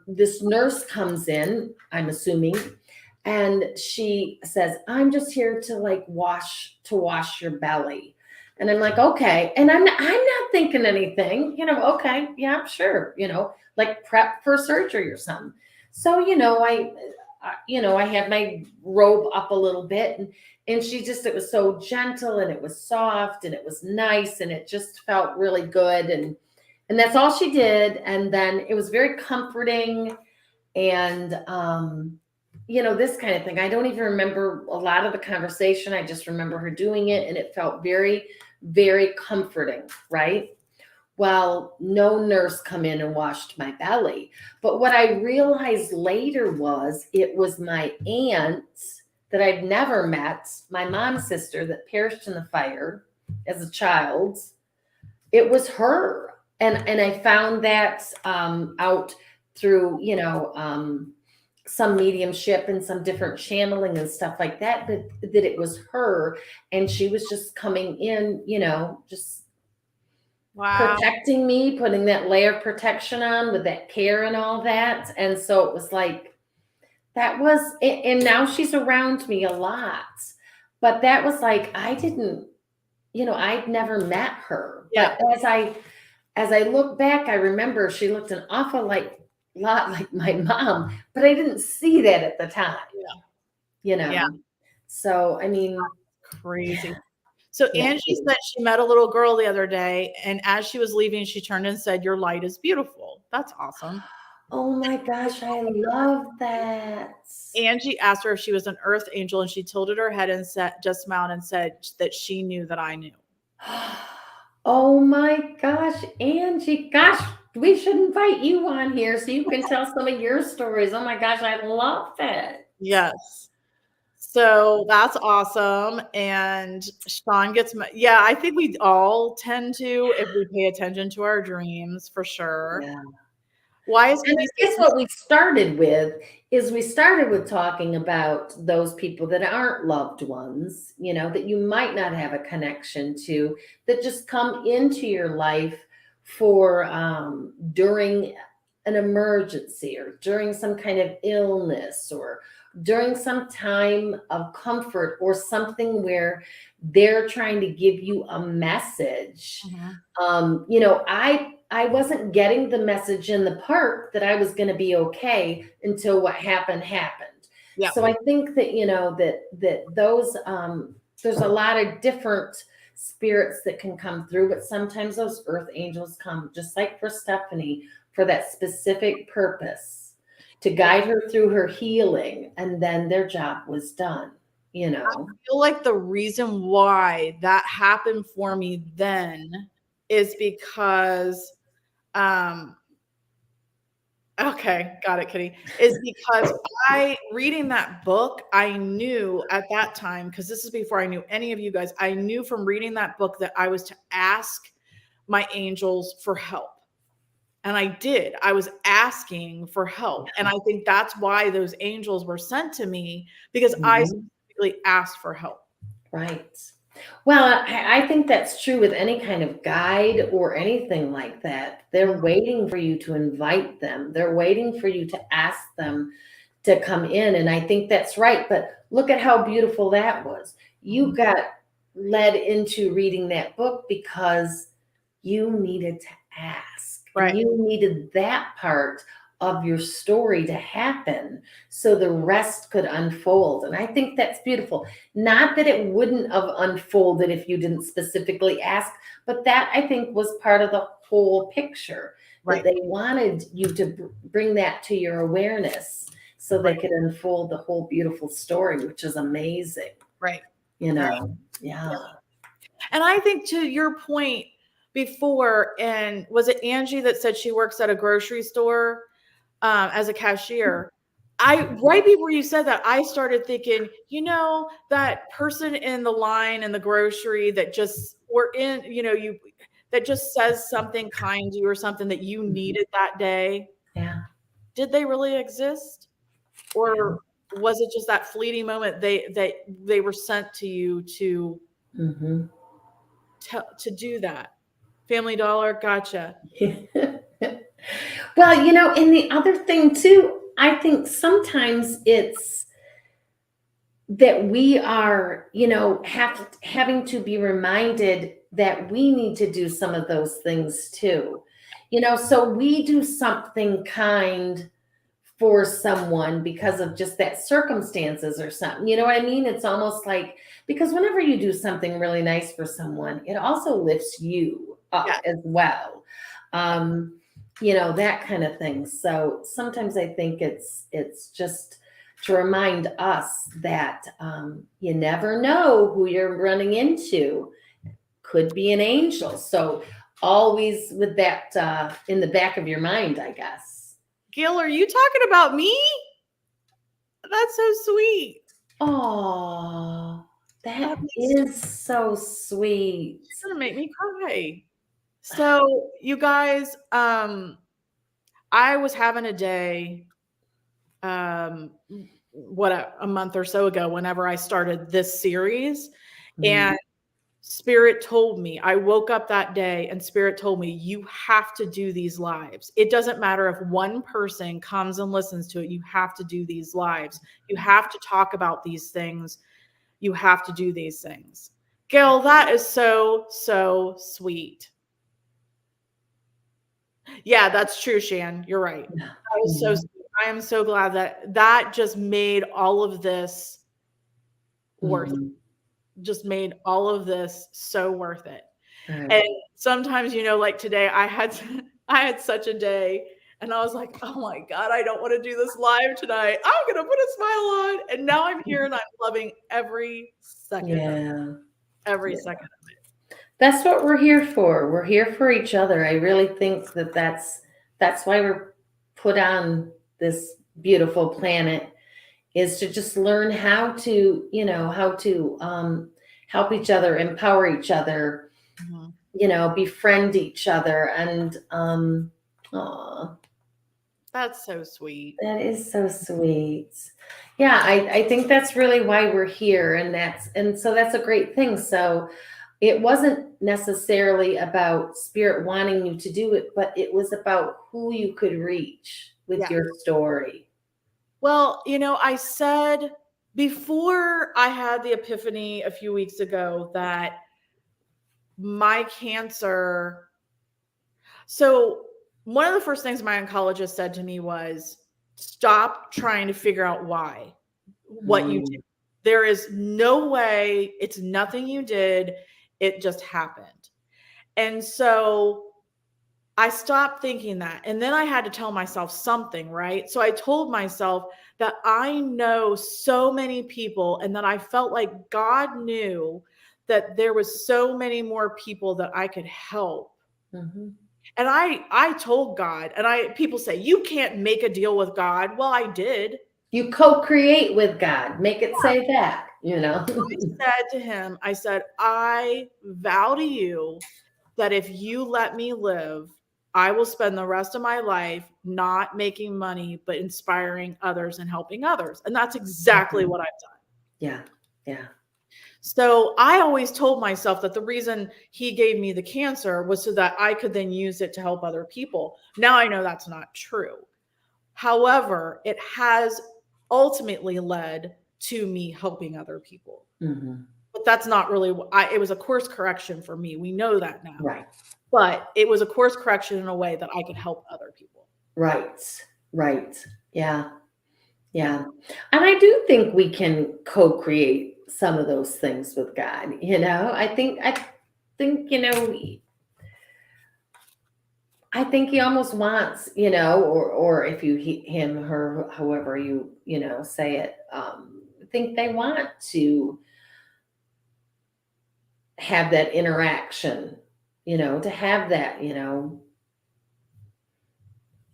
this nurse comes in, I'm assuming, and she says, I'm just here to wash your belly. And I'm like, okay. And I'm not thinking anything, okay, yeah, sure, like prep for surgery or something. So, I had my robe up a little bit, and it was so gentle, and it was soft, and it was nice, and it just felt really good. And that's all she did. And then it was very comforting. And, this kind of thing. I don't even remember a lot of the conversation. I just remember her doing it, and it felt very, very comforting, right? Well, no nurse come in and washed my belly. But what I realized later was it was my aunt that I'd never met, my mom's sister that perished in the fire as a child. It was her. And I found that out through, some mediumship and some different channeling and stuff like that, that it was her. And she was just coming in, just Wow. protecting me, putting that layer of protection on with that care and all that. And so it was like, and now she's around me a lot. But that was like, I'd never met her. Yeah. But as I look back, I remember she looked an awful lot like my mom, but I didn't see that at the time, Yeah. you know. Yeah. So I mean, Crazy. So yeah. Angie said she met a little girl the other day, and as she was leaving, she turned and said, "Your light is beautiful." That's awesome. Oh my gosh, I love that. Angie asked her if she was an earth angel, and she tilted her head and just smiled and said that she knew that I knew. Oh my gosh, Angie, gosh, we should invite you on here so you can tell some of your stories. Oh my gosh, I love that. Yes. So that's awesome. And Sean gets, yeah, I think we all tend to, if we pay attention to our dreams, for sure. Yeah. Why is And Kitty I guess what we started with is we started with talking about those people that aren't loved ones, that you might not have a connection to, that just come into your life for during an emergency or during some kind of illness or during some time of comfort or something where they're trying to give you a message. Mhm. I wasn't getting the message in the park that I was going to be okay until what happened happened. Yeah. So I think that that those there's a lot of different spirits that can come through, but sometimes those earth angels come, just like for Stephanie, for that specific purpose to guide her through her healing, and then their job was done. I feel like the reason why that happened for me then is because, okay, got it, Kitty, is because reading that book, I knew at that time, because this is before I knew any of you guys, I knew from reading that book that I was to ask my angels for help. And I did. I was asking for help. And I think that's why those angels were sent to me, because I Mhm. specifically asked for help. Right. Well, I think that's true with any kind of guide or anything like that. They're waiting for you to invite them. They're waiting for you to ask them to come in. And I think that's right. But look at how beautiful that was. You got led into reading that book because you needed to ask. Right. And you needed that part of your story to happen so the rest could unfold. And I think that's beautiful. Not that it wouldn't have unfolded if you didn't specifically ask, but that I think was part of the whole picture, Right. that they wanted you to bring that to your awareness so they could unfold the whole beautiful story, which is amazing. Right. Yeah. And I think, to your point before, and was it Angie that said she works at a grocery store as a cashier? Right before you said that, I started thinking, that person in the line in the grocery that just, that just says something kind to you or something that you needed that day. Yeah. Did they really exist? Or was it just that fleeting moment they were sent to you to Mm-hmm. to do that? Family Dollar, gotcha. Well, and the other thing too, I think sometimes it's that we are, having to be reminded that we need to do some of those things too. So we do something kind for someone because of just that circumstances or something. You know what I mean? It's almost like, because whenever you do something really nice for someone, it also lifts you up as well. That kind of thing. So sometimes I think it's just to remind us that you never know who you're running into. Could be an angel. So always with that in the back of your mind, I guess. Gil, are you talking about me? That's so sweet. Oh, that is so sweet. It's gonna make me cry. So, you guys, I was having a day, a month or so ago, whenever I started this series, and Spirit told me, I woke up that day and Spirit told me, you have to do these lives. It doesn't matter if one person comes and listens to it. You have to do these lives. You have to talk about these things. You have to do these things. Gail, that is so, so sweet. Yeah, that's true, Shan. You're right. That was so sweet. I am so glad that just made all of this worth it. Just made all of this so worth it. And sometimes, like today, I had such a day, And I was like, oh my God, I don't want to do this live tonight. I'm going to put a smile on. And now I'm here and I'm loving every second of it. Yeah. Every Yeah. second. That's what we're here for. We're here for each other. I really think that that's why we're put on this beautiful planet, is to just learn how to, help each other, empower each other, befriend each other. And aw, That's so sweet. that is so sweet. Yeah, I think that's really why we're here. And so that's a great thing. So it wasn't necessarily about spirit wanting you to do it, but it was about who you could reach with Yeah. your story. Well, I said before I had the epiphany a few weeks ago that my cancer. So, one of the first things my oncologist said to me was stop trying to figure out what you did. There is no way, it's nothing you did, it just happened. And so I stopped thinking that. And then I had to tell myself something, right? So I told myself that I know so many people and that I felt like God knew that there was so many more people that I could help. Mm-hmm. And I told God, and people say, you can't make a deal with God. Well, I did. You co-create with God. Make it say that, I said to him, I said, I vow to you that if you let me live, I will spend the rest of my life not making money, but inspiring others and helping others. And that's exactly what I've done. Yeah. Yeah. So I always told myself that the reason he gave me the cancer was so that I could then use it to help other people. Now I know that's not true. However, it has ultimately led to me helping other people. Mm-hmm. But that's not really it was a course correction for me. We know that now. Right. But it was a course correction in a way that I could help other people. Right. Right. Yeah. Yeah. And I do think we can co-create some of those things with God. I think, I think he almost wants, or if you, him, her, however you, say it, I think they want to have that interaction, to have that,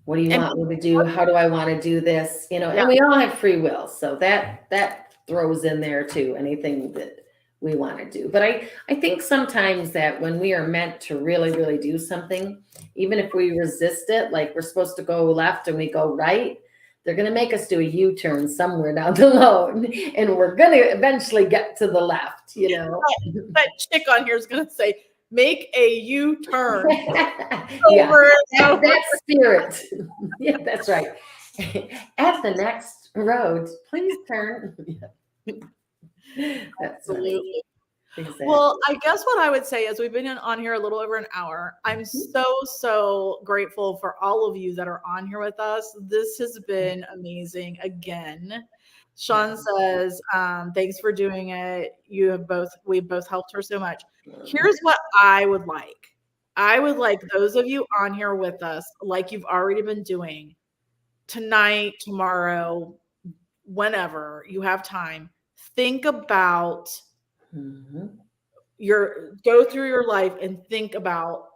what do you want me to do? How do I want to do this? And we all have free will. So that throws in there too, anything that we want to do. But I think sometimes that when we are meant to really, really do something, even if we resist it, like we're supposed to go left and we go right, they're going to make us do a U-turn somewhere down the road, and we're going to eventually get to the left, That chick on here is going to say, make a U-turn. Yeah, that spirit. Yeah, that's right. At the next road, please turn. That's Absolutely. Exactly. Well, I guess what I would say is we've been on here a little over an hour. I'm so grateful for all of you that are on here with us. This has been amazing again. Sean says, thanks for doing it. We've both helped her so much. Here's what I would like. I would like those of you on here with us, like you've already been doing, tonight, tomorrow, whenever you have time, think about go through your life and think about,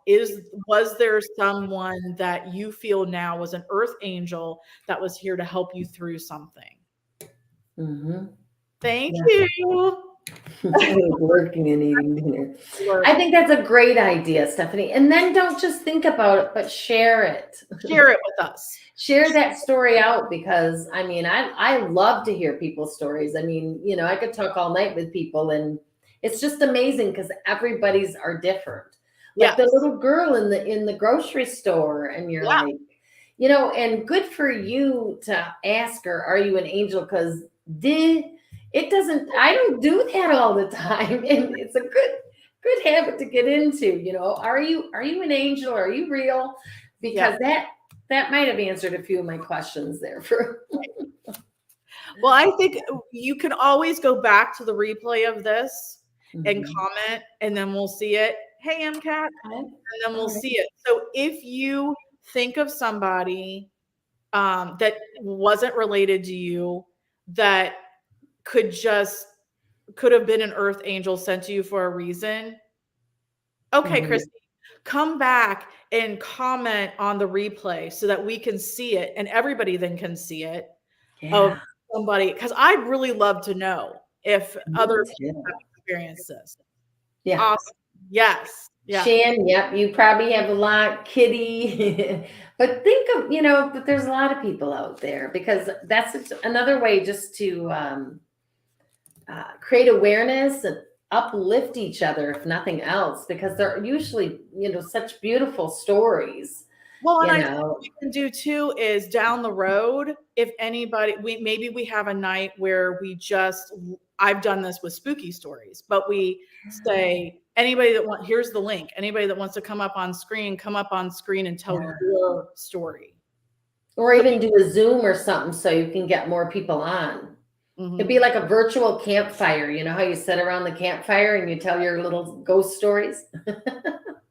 was there someone that you feel now was an earth angel that was here to help you through something? Thank you. Working and eating dinner. I think that's a great idea, Stephanie. And then don't just think about it, but share it. Share it with us. Share that story out, because I love to hear people's stories. I could talk all night with people, and it's just amazing because everybody's are different. Like the little girl in the grocery store, and you're like, and good for you to ask her, are you an angel? Because I don't do that all the time. And it's a good habit to get into, are you an angel? Are you real? Because that might have answered a few of my questions there. Well, I think you can always go back to the replay of this and comment, and then we'll see it. Hey, MCAT, and then we'll see it. So if you think of somebody that wasn't related to you that could have been an earth angel sent to you for a reason. Okay, Mhm. Christy, come back and comment on the replay so that we can see it and everybody then can see it of Yeah, somebody, because I'd really love to know if me other people too. have experienced this. Yeah. Awesome. Yes. Yeah. Shan, yep, you probably have a lot, Kitty. But think of, but there's a lot of people out there, because that's another way just to create awareness and uplift each other, if nothing else, because they're usually, such beautiful stories, Well, and you I think know. what we can do too is down the road, if anybody, maybe we have a night where I've done this with spooky stories, but we say anybody here's the link. Anybody that wants to come up on screen and tell Yeah. your story. Or So even do a Zoom or something so you can get more people on. It'd be like a virtual campfire. You know how you sit around the campfire and you tell your little ghost stories?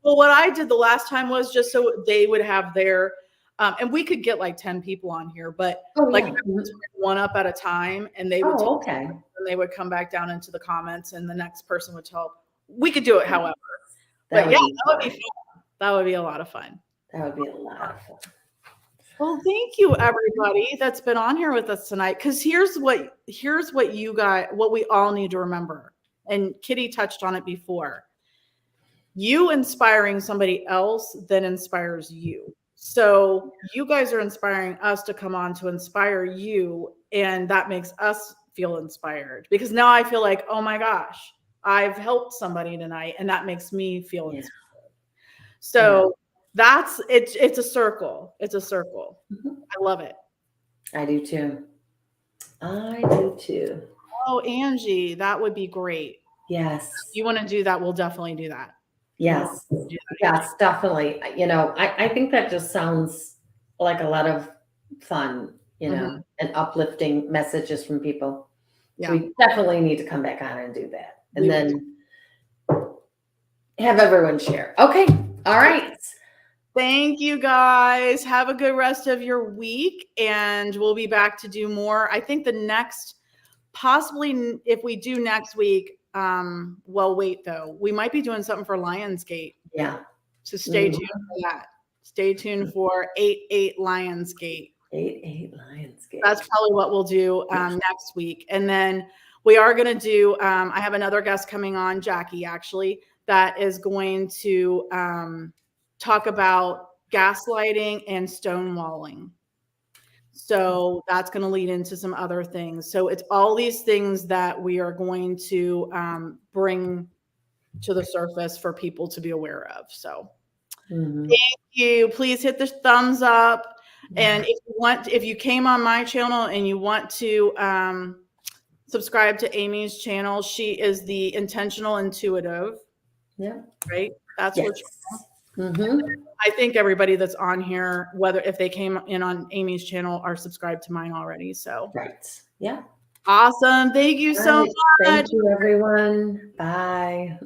Well, what I did the last time was just so they would have their, and we could get like 10 people on here, but Oh, like yeah. I would turn one up at a time and they would Oh, tell okay. and they would come back down into the comments and the next person would tell. We could do it however. That But would yeah, be that would be fun. fun. That would be a lot of fun. That would be a lot of fun. Well, thank you everybody that's been on here with us tonight. Because here's what what we all need to remember. And Kitty touched on it before. You inspiring somebody else then inspires you. So you guys are inspiring us to come on to inspire you. And that makes us feel inspired, because now I feel like, oh my gosh, I've helped somebody tonight. And that makes me feel Yeah. inspired. So that's it. It's a circle. It's a circle. Mhm. I love it. I do too. I do too. Oh, Angie, that would be great. Yes. If you want to do that, we'll definitely do that. Yes. We'll do that, Yes, definitely. I think that just sounds like a lot of fun, Mhm. and uplifting messages from people. So Yeah. we definitely need to come back on and do that. And We will. then have everyone share. Okay. All right. Thank you guys. Have a good rest of your week. And we'll be back to do more. I think the next, possibly if we do next week, well, wait though, we might be doing something for Lionsgate. Yeah. So stay Mhm. tuned for that. Stay tuned for 8/8 Lionsgate. 8/8 Lionsgate. That's probably what we'll do next week. And then we are going to do, I have another guest coming on, Jackie, actually, that is going to talk about gaslighting and stonewalling. So that's going to lead into some other things. So it's all these things that we are going to bring to the surface for people to be aware of. So Mhm. thank you. Please hit the thumbs up. And if you came on my channel and you want to subscribe to Amy's channel, she is the Intentional Intuitive. Yeah. Right? That's Yes. what Mm-hmm. I think everybody that's on here, whether if they came in on Amy's channel, are subscribed to mine already. So Right. Yeah. awesome. Thank you so All right. much. Thank you, everyone. Bye.